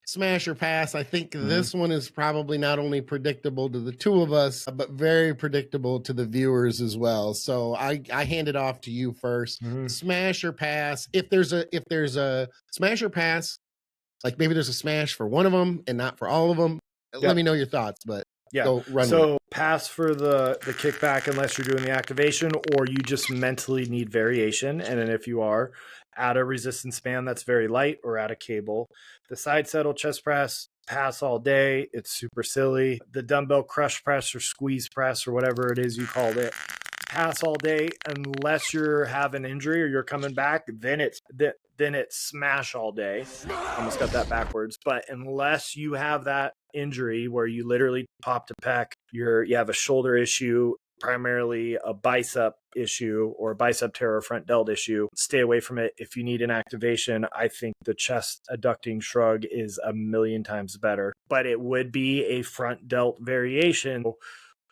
smash or pass. I think this one is probably not only predictable to the two of us, but very predictable to the viewers as well. So I hand it off to you first. Smash or pass. If there's a smash or pass, like maybe there's a smash for one of them and not for all of them, let me know your thoughts. But go run. So pass for the kickback unless you're doing the activation or you just mentally need variation. And then if you are, add a resistance band that's very light or add a cable. The side settle chest press, pass all day. It's super silly. The dumbbell crush press or squeeze press or whatever it is you called it, pass all day unless you're having injury or you're coming back. Then it's smash all day. Almost got that backwards. But unless you have that injury where you literally popped a pec, you have a shoulder issue, primarily a bicep issue or bicep tear or front delt issue, stay away from it. If you need an activation, I think the chest adducting shrug is 1,000,000 times better, but it would be a front delt variation.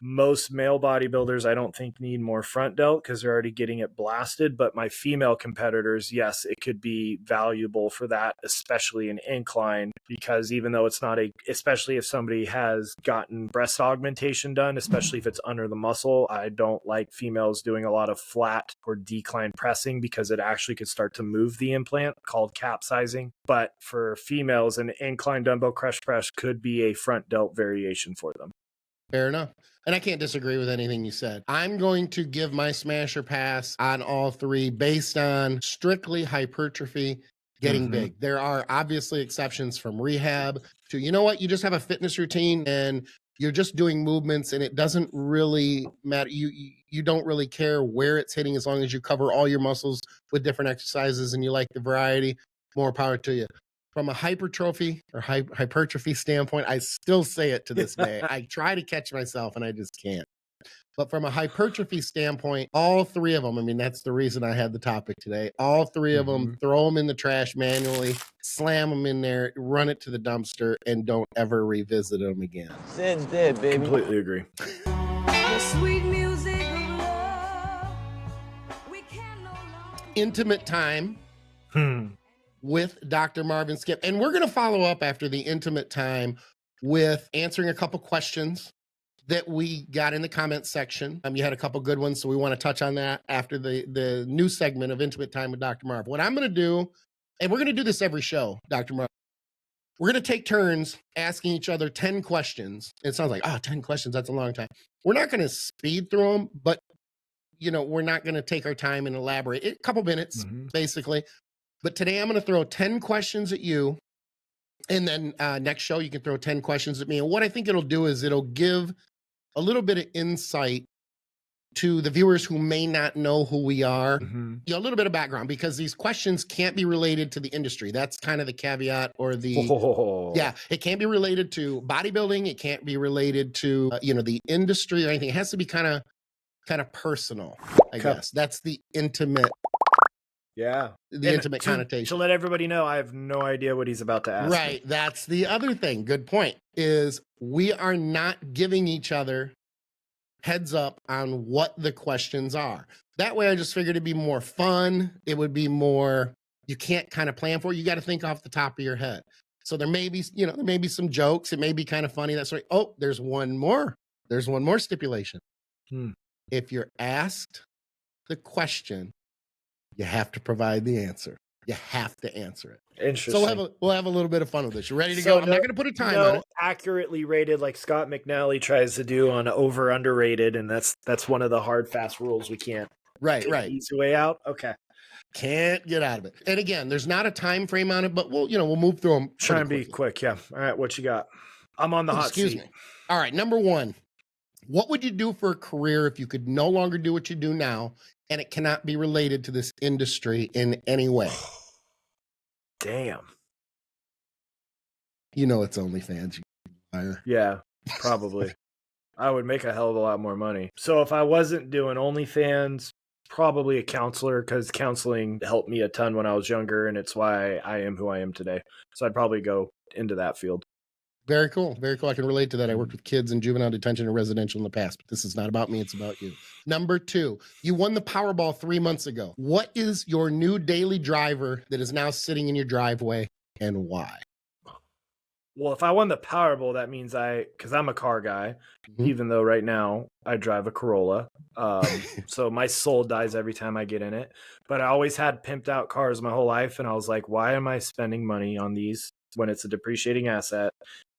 most male bodybuilders, I don't think, need more front delt because they're already getting it blasted. But my female competitors, yes, it could be valuable for that, especially in incline, because even though it's not especially if somebody has gotten breast augmentation done, especially if it's under the muscle, I don't like females doing a lot of flat or decline pressing because it actually could start to move the implant, called capsizing. But for females, an incline dumbbell crush press could be a front delt variation for them. Fair enough. And I can't disagree with anything you said. I'm going to give my smasher pass on all three based on strictly hypertrophy getting big. There are obviously exceptions from rehab to, you know what, you just have a fitness routine and you're just doing movements and it doesn't really matter. You don't really care where it's hitting as long as you cover all your muscles with different exercises and you like the variety. More power to you. From a hypertrophy or hypertrophy standpoint, I still say it to this day. I try to catch myself and I just can't. But from a hypertrophy standpoint, all three of them, I mean, that's the reason I had the topic today. All three of them, throw them in the trash manually, slam them in there, run it to the dumpster, and don't ever revisit them again. Said that, baby. Completely agree. The sweet music of love, we can no longer... Intimate time with Dr. Marv and Skip. And we're going to follow up after the intimate time with answering a couple questions that we got in the comment section. You had a couple good ones, so we want to touch on that after the new segment of Intimate Time with Dr. Marv. What I'm going to do, and we're going to do this every show, Dr. Marv, we're going to take turns asking each other 10 questions. It sounds like, 10 questions, that's a long time. We're not going to speed through them, but we're not going to take our time and elaborate. A couple minutes, basically. But today I'm going to throw 10 questions at you. And then next show, you can throw 10 questions at me. And what I think it'll do is it'll give a little bit of insight to the viewers who may not know who we are, a little bit of background, because these questions can't be related to the industry. That's kind of the caveat or it can't be related to bodybuilding. It can't be related to, the industry or anything. It has to be kind of personal, I guess. That's the intimate. Yeah. The intimate connotation. To let everybody know, I have no idea what he's about to ask. Right. That's the other thing. Good point. Is we are not giving each other heads up on what the questions are. That way I just figured it'd be more fun. It would be more, you can't kind of plan for it. You got to think off the top of your head. So there may be, there may be some jokes. It may be kind of funny. That's right. Oh, there's one more. There's one more stipulation. If you're asked the question, you have to provide the answer. You have to answer it. Interesting. So we'll have a little bit of fun with this. You ready to go? I'm not going to put a time on it. Accurately rated like Scott McNally tries to do on over underrated, and that's one of the hard fast rules we can't. Right. Easy way out. Okay. Can't get out of it. And again, there's not a time frame on it, but we'll move through them. Try and be quick. Yeah. All right. What you got? I'm on the hot seat. Excuse me. All right. Number one, what would you do for a career if you could no longer do what you do now? And it cannot be related to this industry in any way. Damn. It's OnlyFans. You liar. Yeah, probably. I would make a hell of a lot more money. So if I wasn't doing OnlyFans, probably a counselor, because counseling helped me a ton when I was younger, and it's why I am who I am today. So I'd probably go into that field. Very cool. Very cool. I can relate to that. I worked with kids in juvenile detention and residential in the past, but this is not about me. It's about you. Number two, you won the Powerball 3 months ago. What is your new daily driver that is now sitting in your driveway and why? Well, if I won the Powerball, that means because I'm a car guy, even though right now I drive a Corolla. So my soul dies every time I get in it. But I always had pimped out cars my whole life. And I was like, why am I spending money on these when it's a depreciating asset?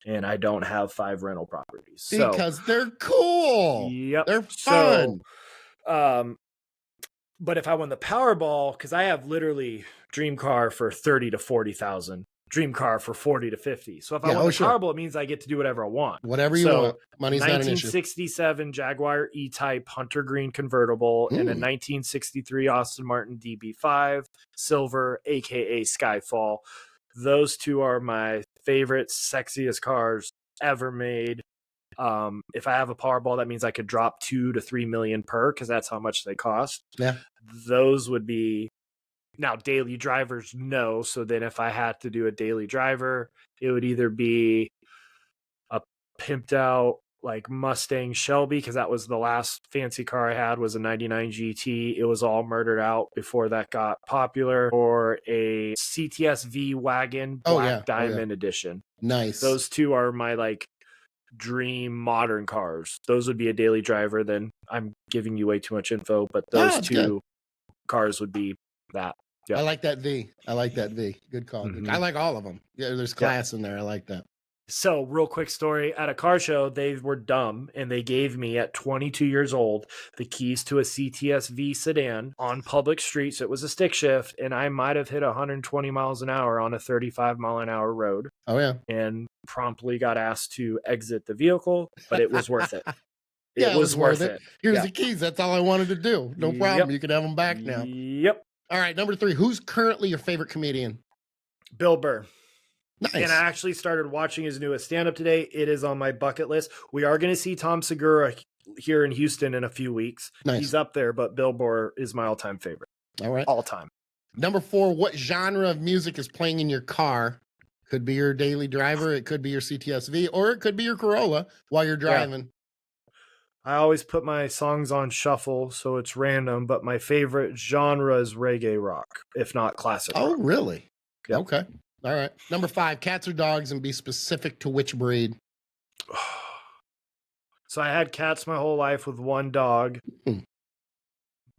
And I don't have 5 rental properties. Because they're cool. Yep. They're fun. But if I won the Powerball, because I have literally dream car for 30 to 40,000, dream car for 40 to 50. So if I won the Powerball, it means I get to do whatever I want. Whatever you want. Money's not an issue. 1967 Jaguar E-Type Hunter Green convertible and a 1963 Aston Martin DB5 silver, aka Skyfall. Those two are my favorite, sexiest cars ever made. If I have a Powerball, that means I could drop 2 to 3 million per, because that's how much they cost. Yeah. Those would be now daily drivers. No. So then if I had to do a daily driver, it would either be a pimped out like Mustang Shelby, because that was the last fancy car I had, was a 99 GT. It was all murdered out before that got popular. Or a CTS V wagon, Black Diamond edition. Nice. Those two are my like dream modern cars. Those would be a daily driver. Then I'm giving you way too much info, but those two cars would be that. Yep. I like that V. Good call. Mhm. I like all of them. Yeah, there's class in there. I like that. So, real quick story. At a car show, they were dumb, and they gave me, at 22 years old, the keys to a CTS V sedan on public streets. It was a stick shift, and I might have hit 120 miles an hour on a 35-mile-an-hour road. Oh, yeah. And promptly got asked to exit the vehicle, but it was worth it. It was worth it. Here's the keys. That's all I wanted to do. No problem. You can have them back now. Yep. All right, number 3. Who's currently your favorite comedian? Bill Burr. Nice. And I actually started watching his newest stand-up today. It is on my bucket list. We are going to see Tom Segura here in Houston in a few weeks. Nice. He's up there, but Bill Burr is my all-time favorite. All right. All time. Number 4, what genre of music is playing in your car? Could be your daily driver. It could be your CTS-V, or it could be your Corolla while you're driving. I always put my songs on shuffle, so it's random, but my favorite genre is reggae rock, if not classic rock. Oh, really? Yep. Okay. All right. Number 5, cats or dogs, and be specific to which breed. So I had cats my whole life with one dog,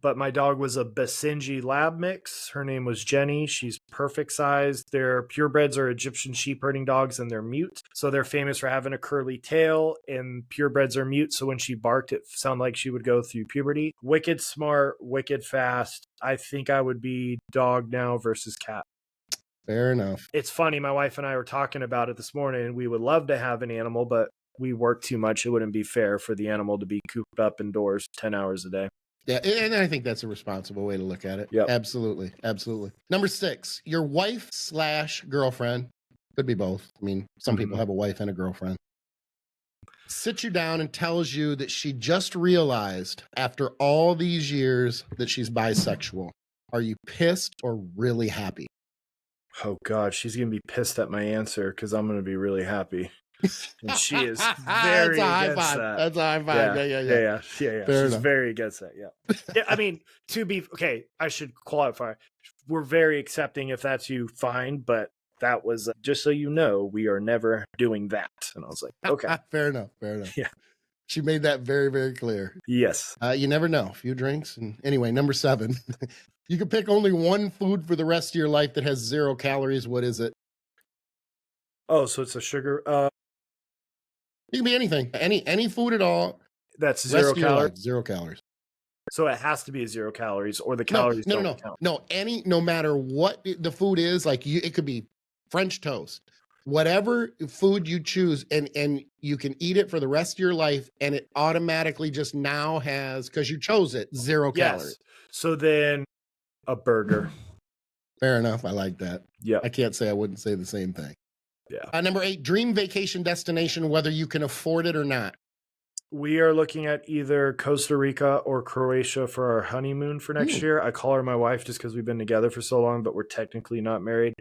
but my dog was a Basenji lab mix. Her name was Jenny. She's perfect size. Their purebreds are Egyptian sheep herding dogs, and they're mute. So they're famous for having a curly tail, and purebreds are mute. So when she barked, it sounded like she would go through puberty. Wicked smart, wicked fast. I think I would be dog now versus cat. Fair enough. It's funny. My wife and I were talking about it this morning. We would love to have an animal, but we work too much. It wouldn't be fair for the animal to be cooped up indoors 10 hours a day. Yeah, and I think that's a responsible way to look at it. Yep. Absolutely. Absolutely. Number 6, your wife/girlfriend, could be both. I mean, some people have a wife and a girlfriend, sits you down and tells you that she just realized after all these years that she's bisexual. Are you pissed or really happy? Oh, God, she's going to be pissed at my answer because I'm going to be really happy. And she is very against that. That's a high five. Yeah. She's very against that. Yeah. I mean, I should qualify. We're very accepting if that's you, fine. But that was just so you know, we are never doing that. And I was like, okay. Fair enough. Yeah. She made that very, very clear. Yes. You never know. A few drinks. And anyway, number 7. You can pick only one food for the rest of your life that has 0 calories. What is it? Oh, so it's a sugar. It can be anything. Any food at all. That's 0 calories. 0 calories. So it has to be 0 calories, or the calories don't count. No, no matter what the food is, like it could be French toast, whatever food you choose, and you can eat it for the rest of your life, and it automatically just now has, because you chose it, 0 calories. So then a burger. Fair enough. I like that. Yeah. I can't say I wouldn't say the same thing. Yeah. Number 8, dream vacation destination, whether you can afford it or not. We are looking at either Costa Rica or Croatia for our honeymoon for next year. I call her my wife just because we've been together for so long, but we're technically not married.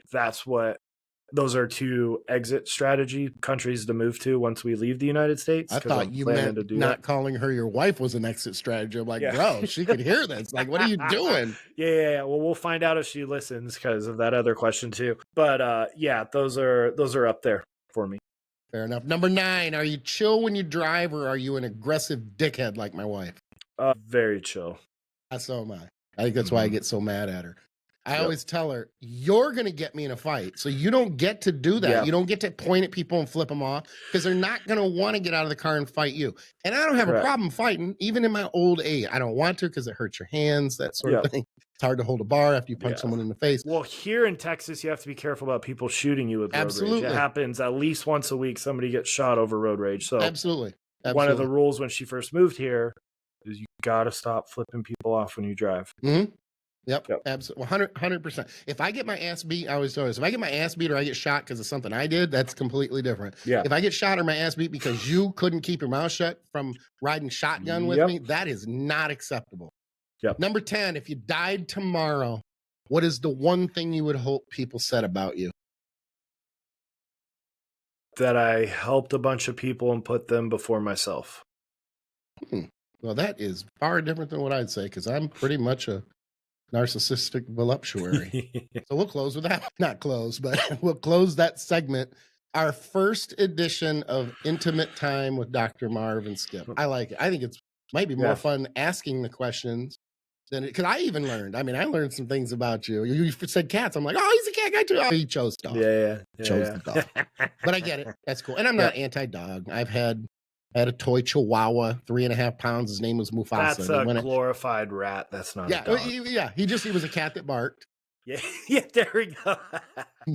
Those are 2 exit strategy countries to move to once we leave the United States. I thought you meant not calling her your wife was an exit strategy. I'm like, bro, she could hear this. Like, what are you doing? Yeah. Well, we'll find out if she listens because of that other question too. But those are up there for me. Fair enough. Number 9, are you chill when you drive, or are you an aggressive dickhead like my wife? Very chill. So am I. I think that's why I get so mad at her. I always tell her, you're going to get me in a fight. So you don't get to do that. Yeah. You don't get to point at people and flip them off, because they're not going to want to get out of the car and fight you. And I don't have a problem fighting, even in my old age. I don't want to because it hurts your hands, that sort of thing. It's hard to hold a bar after you punch someone in the face. Well, here in Texas, you have to be careful about people shooting you with road rage. It happens at least once a week. Somebody gets shot over road rage. So Absolutely. One of the rules when she first moved here is you got to stop flipping people off when you drive. Mm-hmm. Yep. Absolutely. 100%. If I get my ass beat, I always tell this, if I get my ass beat or I get shot because of something I did, that's completely different. Yeah. If I get shot or my ass beat because you couldn't keep your mouth shut from riding shotgun with me, that is not acceptable. Yep. Number 10, if you died tomorrow, what is the one thing you would hope people said about you? That I helped a bunch of people and put them before myself. Well, that is far different than what I'd say, because I'm pretty much a narcissistic voluptuary. So we'll close with that. Not close, but we'll close that segment. Our first edition of Intimate Time with Dr. Marv and Skip. I like it. I think it's might be more fun asking the questions than because I even learned. I mean, I learned some things about you. You said cats. I'm like, oh, he's a cat guy too. Oh, he chose dog. Chose the dog. But I get it. That's cool. And I'm not anti-dog. I had a toy Chihuahua, 3.5 pounds. His name was Mufasa. That's a glorified rat. That's not a dog. He was a cat that barked. Yeah, there we go.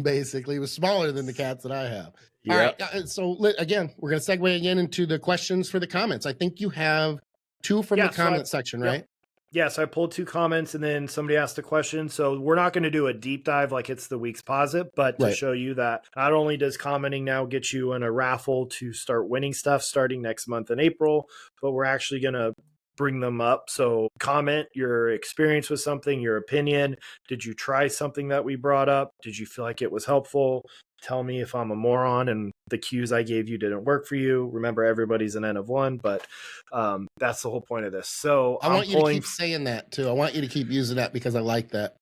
Basically, he was smaller than the cats that I have. All right. So again, we're going to segue again into the questions for the comments. I think you have 2 from the comment section, right? Yes, I pulled 2 comments and then somebody asked a question. So we're not going to do a deep dive like it's the week's posit, but to show you that not only does commenting now get you in a raffle to start winning stuff starting next month in April, but we're actually going to bring them up. So comment your experience with something, your opinion. Did you try something that we brought up? Did you feel like it was helpful? Tell me if I'm a moron and the cues I gave you didn't work for you. Remember, everybody's an N of 1, but that's the whole point of this. So I want you to keep saying that too. I want you to keep using that because I like that.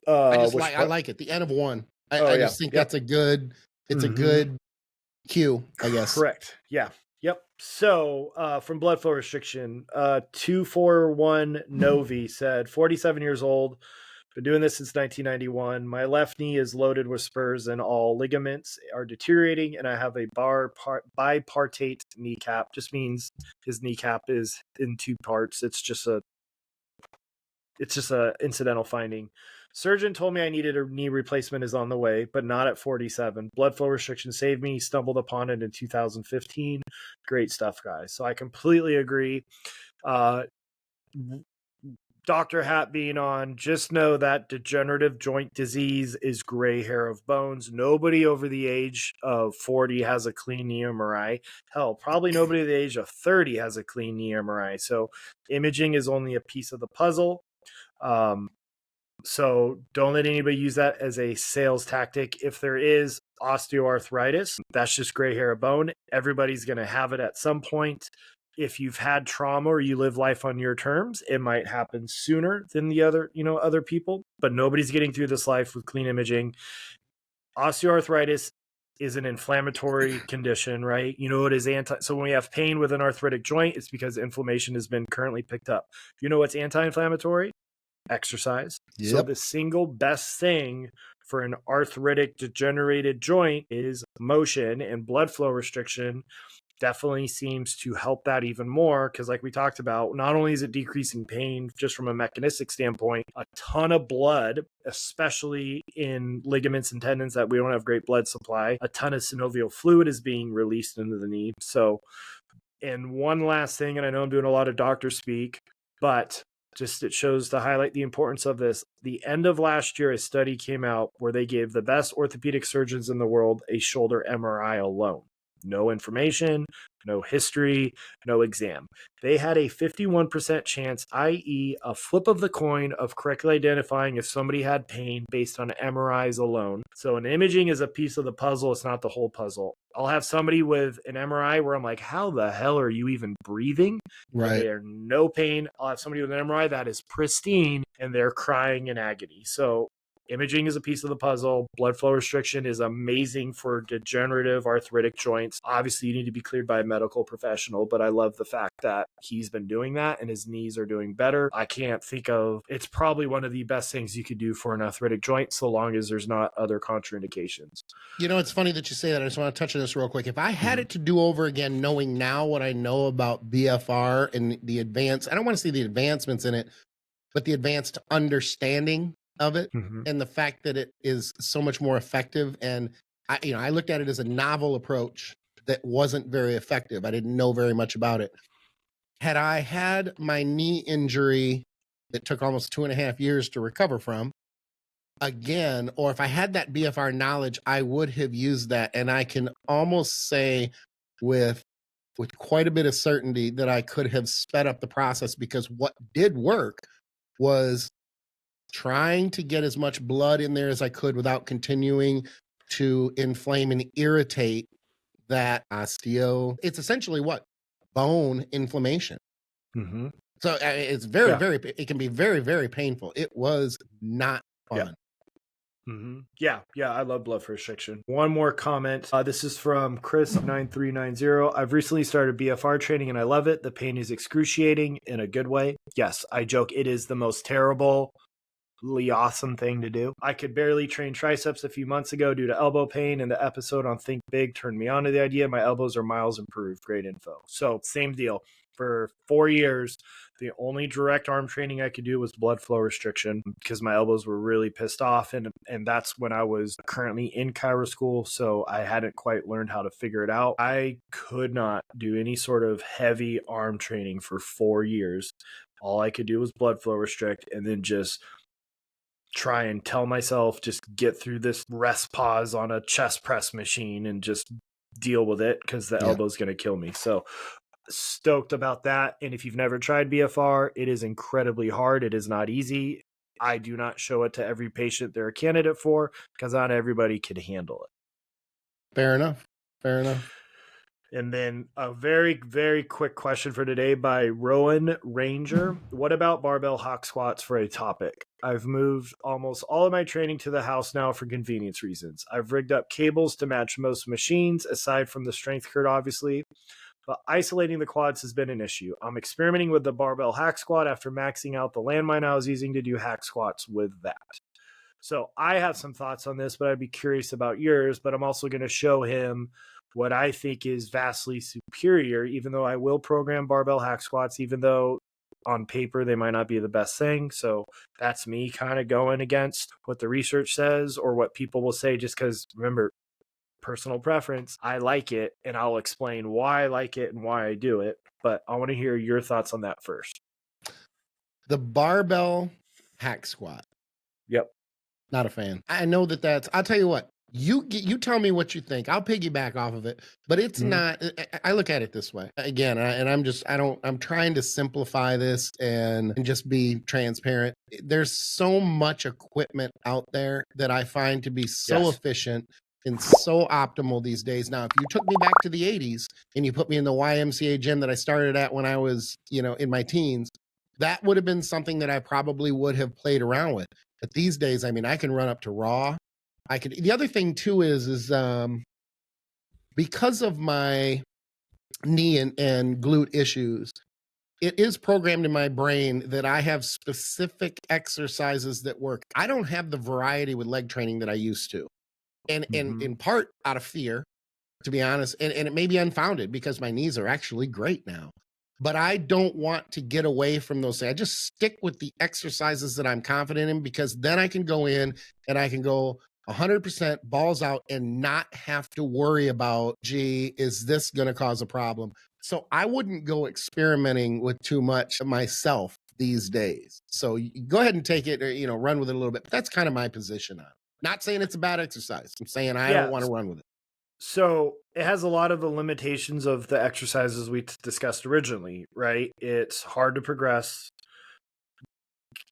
I like it. The N of 1. I just think that's a good, it's a good cue, I guess. Correct. Yeah. Yep. So from blood flow restriction, 241 Novi said, 47 years old. Been doing this since 1991. My left knee is loaded with spurs and all ligaments are deteriorating, and I have a bipartite kneecap. Just means his kneecap is in 2 parts. It's just a incidental finding. Surgeon told me I needed a knee replacement is on the way, but not at 47. Blood flow restriction saved me. Stumbled upon it in 2015. Great stuff, guys. So I completely agree. Dr. Hat being on, just know that degenerative joint disease is gray hair of bones. Nobody over the age of 40 has a clean knee MRI. Hell, probably nobody at the age of 30 has a clean knee MRI. So imaging is only a piece of the puzzle. So don't let anybody use that as a sales tactic. If there is osteoarthritis, that's just gray hair of bone. Everybody's going to have it at some point. If you've had trauma or you live life on your terms, it might happen sooner than the other people, but nobody's getting through this life with clean imaging. Osteoarthritis is an inflammatory condition, right? You know, it is so when we have pain with an arthritic joint, it's because inflammation has been currently picked up. You know what's anti-inflammatory? Exercise. Yep. So the single best thing for an arthritic degenerated joint is motion, and blood flow restriction definitely seems to help that even more, because like we talked about, not only is it decreasing pain just from a mechanistic standpoint, a ton of blood, especially in ligaments and tendons that we don't have great blood supply, a ton of synovial fluid is being released into the knee. So, and one last thing, and I know I'm doing a lot of doctor speak, but just it shows to highlight the importance of this. The end of last year, a study came out where they gave the best orthopedic surgeons in the world a shoulder MRI alone. No information, no history, no exam. They had a 51% chance, i.e. a flip of the coin, of correctly identifying if somebody had pain based on MRIs alone. So an imaging is a piece of the puzzle. It's not the whole puzzle. I'll have somebody with an MRI where I'm like, how the hell are you even breathing? Right. There's no pain. I'll have somebody with an MRI that is pristine and they're crying in agony. So imaging is a piece of the puzzle. Blood flow restriction is amazing for degenerative arthritic joints. Obviously, you need to be cleared by a medical professional, but I love the fact that he's been doing that and his knees are doing better. I can't think of, it's probably one of the best things you could do for an arthritic joint, so long as there's not other contraindications. You know, it's funny that you say that. I just want to touch on this real quick. If I had it to do over again, knowing now what I know about BFR and the advance, I don't want to see the advancements in it, but the advanced understanding of it and the fact that it is so much more effective. And I looked at it as a novel approach that wasn't very effective. I didn't know very much about it. Had I had my knee injury that took almost 2.5 years to recover from again, or if I had that BFR knowledge, I would have used that. And I can almost say with quite a bit of certainty that I could have sped up the process, because what did work was trying to get as much blood in there as I could without continuing to inflame and irritate that it's essentially what? Bone inflammation. Mm-hmm. So it's very, Yeah. it can be very, very painful. It was not fun. Mm-hmm. Yeah, I love blood restriction. One more comment. This is from Chris9390. I've recently started BFR training and I love it. The pain is excruciating in a good way. Yes, I joke. It is the most terribly awesome thing to do. I could barely train triceps a few months ago due to elbow pain, and the episode on Think Big turned me on to the idea. My elbows are miles improved. Great info. So same deal. For 4 years, the only direct arm training I could do was blood flow restriction because my elbows were really pissed off. And that's when I was currently in chiro school. So I hadn't quite learned how to figure it out. I could not do any sort of heavy arm training for 4 years. All I could do was blood flow restrict and then just try and tell myself, just get through this rest pause on a chest press machine and just deal with it because the elbow's going to kill me. So stoked about that. And if you've never tried BFR, it is incredibly hard. It is not easy. I do not show it to every patient they're a candidate for because not everybody can handle it. Fair enough. And then a very, very quick question for today by Rowan Ranger. What about barbell hack squats for a topic? I've moved almost all of my training to the house now for convenience reasons. I've rigged up cables to match most machines, aside from the strength curve, obviously. But isolating the quads has been an issue. I'm experimenting with the barbell hack squat after maxing out the landmine I was using to do hack squats with that. So I have some thoughts on this, but I'd be curious about yours. But I'm also going to show him what I think is vastly superior, even though I will program barbell hack squats, even though on paper they might not be the best thing. So that's me kind of going against what the research says or what people will say, just because, remember, personal preference. I like it, and I'll explain why I like it and why I do it. But I want to hear your thoughts on that first. The barbell hack squat. Yep. Not a fan. I know that's, I'll tell you what, you tell me what you think. I'll piggyback off of it, but it's not, I look at it this way again. I'm trying to simplify this and just be transparent. There's so much equipment out there that I find to be so efficient and so optimal these days. Now, if you took me back to the 80s and you put me in the YMCA gym that I started at when I was, in my teens, that would have been something that I probably would have played around with. But these days, I mean, I can run up to raw. The other thing too is because of my knee and glute issues, it is programmed in my brain that I have specific exercises that work. I don't have the variety with leg training that I used to. And in part out of fear, to be honest, and it may be unfounded because my knees are actually great now. But I don't want to get away from those things. I just stick with the exercises that I'm confident in, because then I can go in and I can go 100% balls out and not have to worry about, gee, is this going to cause a problem? So I wouldn't go experimenting with too much myself these days. So you go ahead and take it, or, run with it a little bit. But that's kind of my position on it. Not saying it's a bad exercise. I'm saying I don't want to run with it. So it has a lot of the limitations of the exercises we discussed originally, right? It's hard to progress.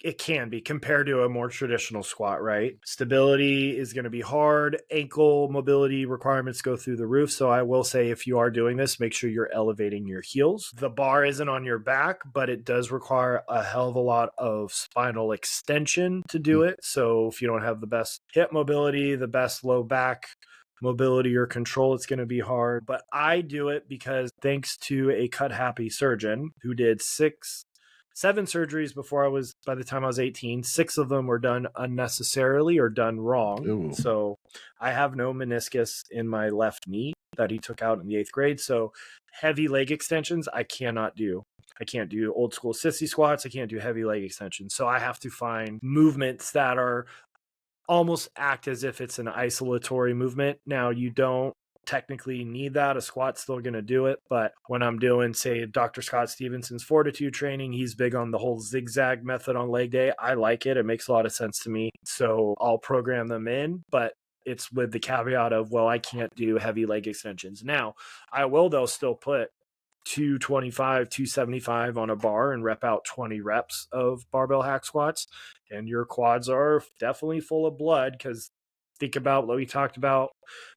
It can be compared to a more traditional squat, right? Stability is going to be hard. Ankle mobility requirements go through the roof. So I will say, if you are doing this, make sure you're elevating your heels. The bar isn't on your back, but it does require a hell of a lot of spinal extension to do it. So if you don't have the best hip mobility, the best low back mobility or control, it's going to be hard. But I do it because, thanks to a cut happy surgeon who did 7 surgeries by the time I was 18, 6 of them were done unnecessarily or done wrong. Ooh. So I have no meniscus in my left knee that he took out in the 8th grade. So heavy leg extensions, I cannot do. I can't do old school sissy squats. I can't do heavy leg extensions. So I have to find movements that are almost act as if it's an isolatory movement. Now, you don't technically need that. A squat's still going to do it. But when I'm doing, say, Dr. Scott Stevenson's fortitude training, he's big on the whole zigzag method on leg day. I like it. It makes a lot of sense to me. So I'll program them in, but it's with the caveat of, well, I can't do heavy leg extensions. Now, I will, though, still put 225, 275 on a bar and rep out 20 reps of barbell hack squats. And your quads are definitely full of blood, because think about what we talked about,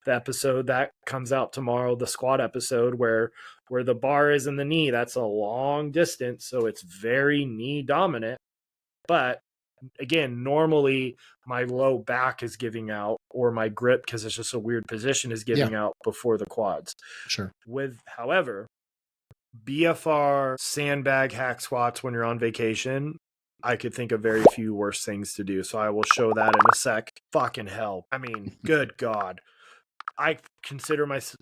the episode that comes out tomorrow, the squat episode, where the bar is in the knee. That's a long distance, so it's very knee dominant. But again, normally my low back is giving out, or my grip, because it's just a weird position, is giving out before the quads. Sure. However, BFR sandbag hack squats when you're on vacation, I could think of very few worse things to do. So I will show that in a sec. Fucking hell. I mean, good God. I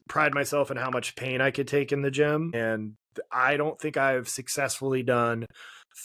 pride myself in how much pain I could take in the gym. And I don't think I've successfully done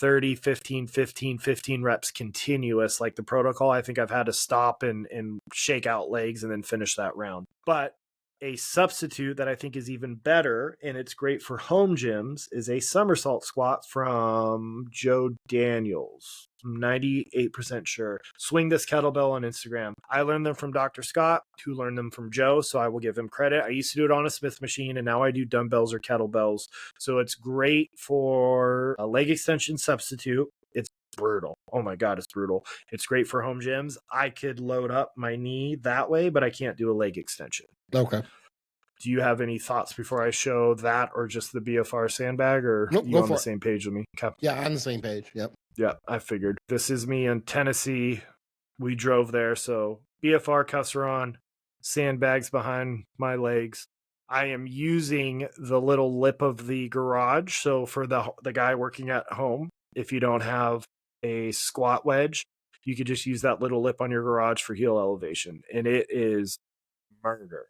30, 15, 15, 15 reps continuous. Like the protocol, I think I've had to stop and shake out legs and then finish that round. But a substitute that I think is even better, and it's great for home gyms, is a somersault squat from Joe Daniels. I'm 98% sure. Swing This Kettlebell on Instagram. I learned them from Dr. Scott, who learned them from Joe, so I will give him credit. I used to do it on a Smith machine, and now I do dumbbells or kettlebells. So it's great for a leg extension substitute. It's brutal. Oh my God, it's brutal. It's great for home gyms. I could load up my knee that way, but I can't do a leg extension. Okay. Do you have any thoughts before I show that, or just the BFR sandbag, or Nope, you go on for the it. same page with me? Okay. Yeah, on the same page. Yep. Yeah, I figured. This is me in Tennessee. We drove there. So BFR cuffs are on, sandbags behind my legs. I am using the little lip of the garage. So for the guy working at home, if you don't have a squat wedge, you could just use that little lip on your garage for heel elevation. And it is murder.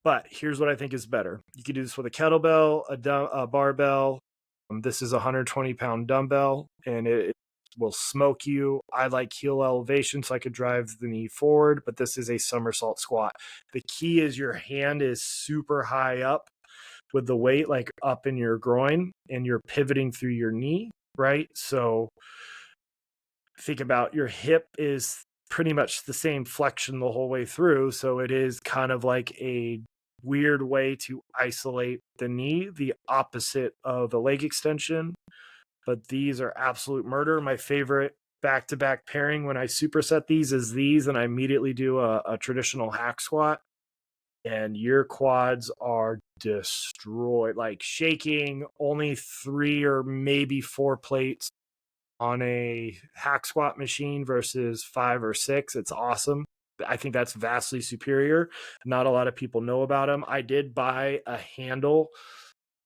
But here's what I think is better. You could do this with a kettlebell, a barbell. This is a 120-pound dumbbell, and it will smoke you. I like heel elevation, so I could drive the knee forward, but this is a somersault squat. The key is your hand is super high up with the weight, like up in your groin, and you're pivoting through your knee, right? So think about your hip is pretty much the same flexion the whole way through. So it is kind of like a weird way to isolate the knee, the opposite of a leg extension. But these are absolute murder. My favorite back-to-back pairing when I superset these is these, and I immediately do a traditional hack squat. And your quads are destroyed, like shaking. Only 3 or maybe 4 plates on a hack squat machine versus 5 or 6. It's awesome. I think that's vastly superior. Not a lot of people know about them. I did buy a handle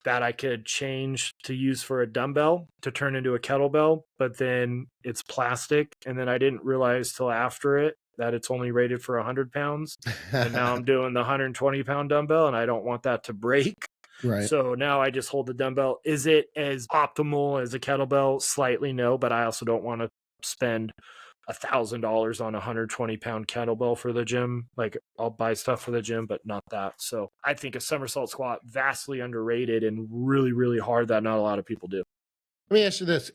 that I could change to use for a dumbbell to turn into a kettlebell, but then it's plastic. And then I didn't realize till after it that it's only rated for 100 pounds. And now I'm doing the 120-pound dumbbell, and I don't want that to break. Right. So now I just hold the dumbbell. Is it as optimal as a kettlebell? Slightly no, but I also don't want to spend $1,000 on a 120-pound kettlebell for the gym. Like, I'll buy stuff for the gym, but not that. So I think a somersault squat vastly underrated and really, really hard that not a lot of people do. Let me ask you this: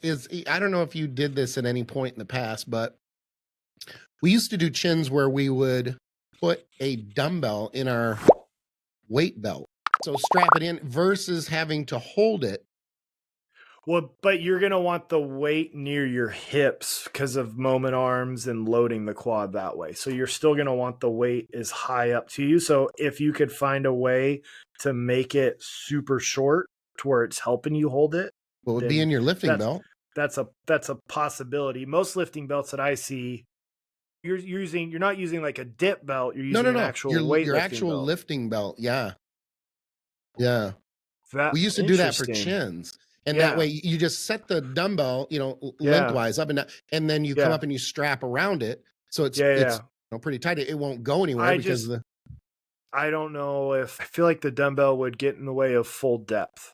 I don't know if you did this at any point in the past, but we used to do chins where we would put a dumbbell in our weight belt. So strap it in versus having to hold it. Well, but you're going to want the weight near your hips because of moment arms and loading the quad that way. So you're still going to want the weight as high up to you. So if you could find a way to make it super short to where it's helping you hold it, Well, it would be in your lifting belt. That's a possibility. Most lifting belts that I see, you're not using like a dip belt. You're using an actual weightlifting your actual belt. Lifting belt. Yeah. Yeah. That, We used to do that for interesting. chins. And that way you just set the dumbbell, lengthwise up and down, and then you come up and you strap around it. So it's pretty tight. It won't go anywhere I don't know if I feel like the dumbbell would get in the way of full depth.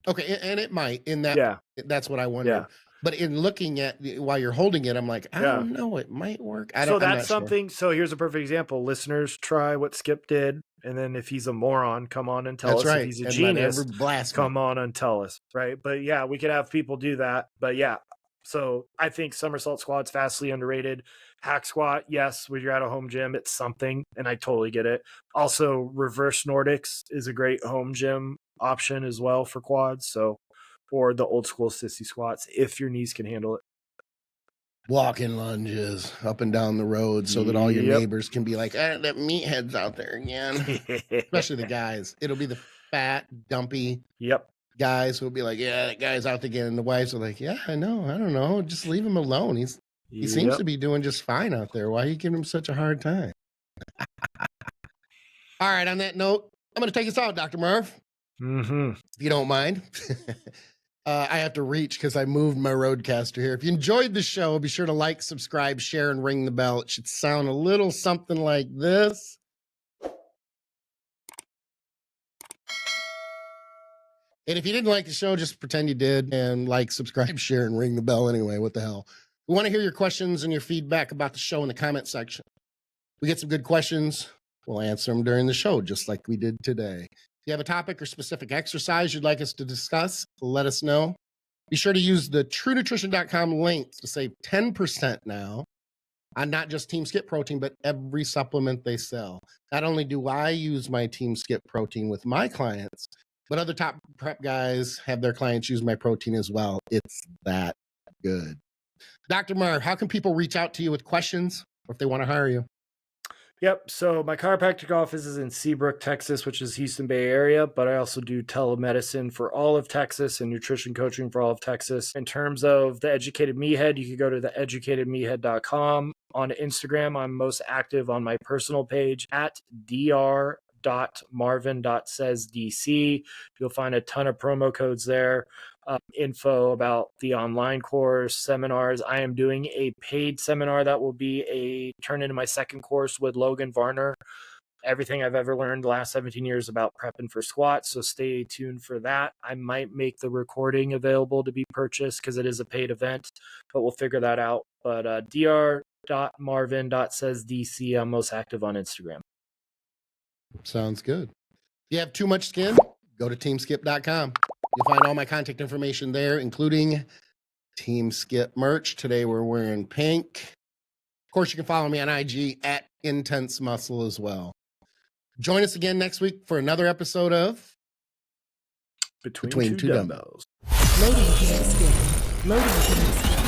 Okay. And it might in that. That's what I wondered. Yeah. But in looking at while you're holding it, I'm like, I don't know, it might work. So that's something. Sure. So here's a perfect example. Listeners, try what Skip did. And then if he's a moron, come on and tell us. Right. If he's a genius, come on and tell us. Right. But yeah, we could have people do that. But yeah. So I think somersault squat's vastly underrated. Hack squat, yes, when you're at a home gym, it's something. And I totally get it. Also, reverse Nordics is a great home gym option as well for quads. So, or the old school sissy squats if your knees can handle it. walking lunges up and down the road so that all your Yep. neighbors can be like, that meathead's out there again. Especially the guys. It'll be the fat, dumpy Yep. guys who'll be like, yeah, that guy's out again. And the wives are like, yeah, I know. I don't know. Just leave him alone. He seems to be doing just fine out there. Why are you giving him such a hard time? All right. On that note, I'm going to take us out, Dr. Marv. Mm-hmm. If you don't mind. I have to reach because I moved my roadcaster here. If you enjoyed the show, be sure to like, subscribe, share, and ring the bell. It should sound a little something like this. And if you didn't like the show, just pretend you did and like, subscribe, share, and ring the bell anyway. What the hell? We want to hear your questions and your feedback about the show in the comment section. We get some good questions. We'll answer them during the show, just like we did today. If you have a topic or specific exercise you'd like us to discuss, let us know. Be sure to use the TrueNutrition.com link to save 10% now on not just Team Skip protein, but every supplement they sell. Not only do I use my Team Skip protein with my clients, but other top prep guys have their clients use my protein as well. It's that good. Dr. Marv, how can people reach out to you with questions or if they want to hire you? Yep. So my chiropractic office is in Seabrook, Texas, which is Houston Bay area, but I also do telemedicine for all of Texas and nutrition coaching for all of Texas. In terms of the Educated Meathead, you can go to theeducatedmeathead.com. On Instagram, I'm most active on my personal page at dr.marvin.saysdc. You'll find a ton of promo codes there. Info about the online course, seminars. I am doing a paid seminar that will be turn into my second course with Logan Varner. Everything I've ever learned the last 17 years about prepping for squats. So stay tuned for that. I might make the recording available to be purchased because it is a paid event, but we'll figure that out. But dr.marvin.saysdc. I'm most active on Instagram. Sounds good. If you have too much skin, go to teamskip.com. You'll find all my contact information there, including Team Skip merch. Today we're wearing pink. Of course, you can follow me on IG at Intense Muscle as well. Join us again next week for another episode of Between two dumbbells. Loading Team Skip. Loading Team Skip.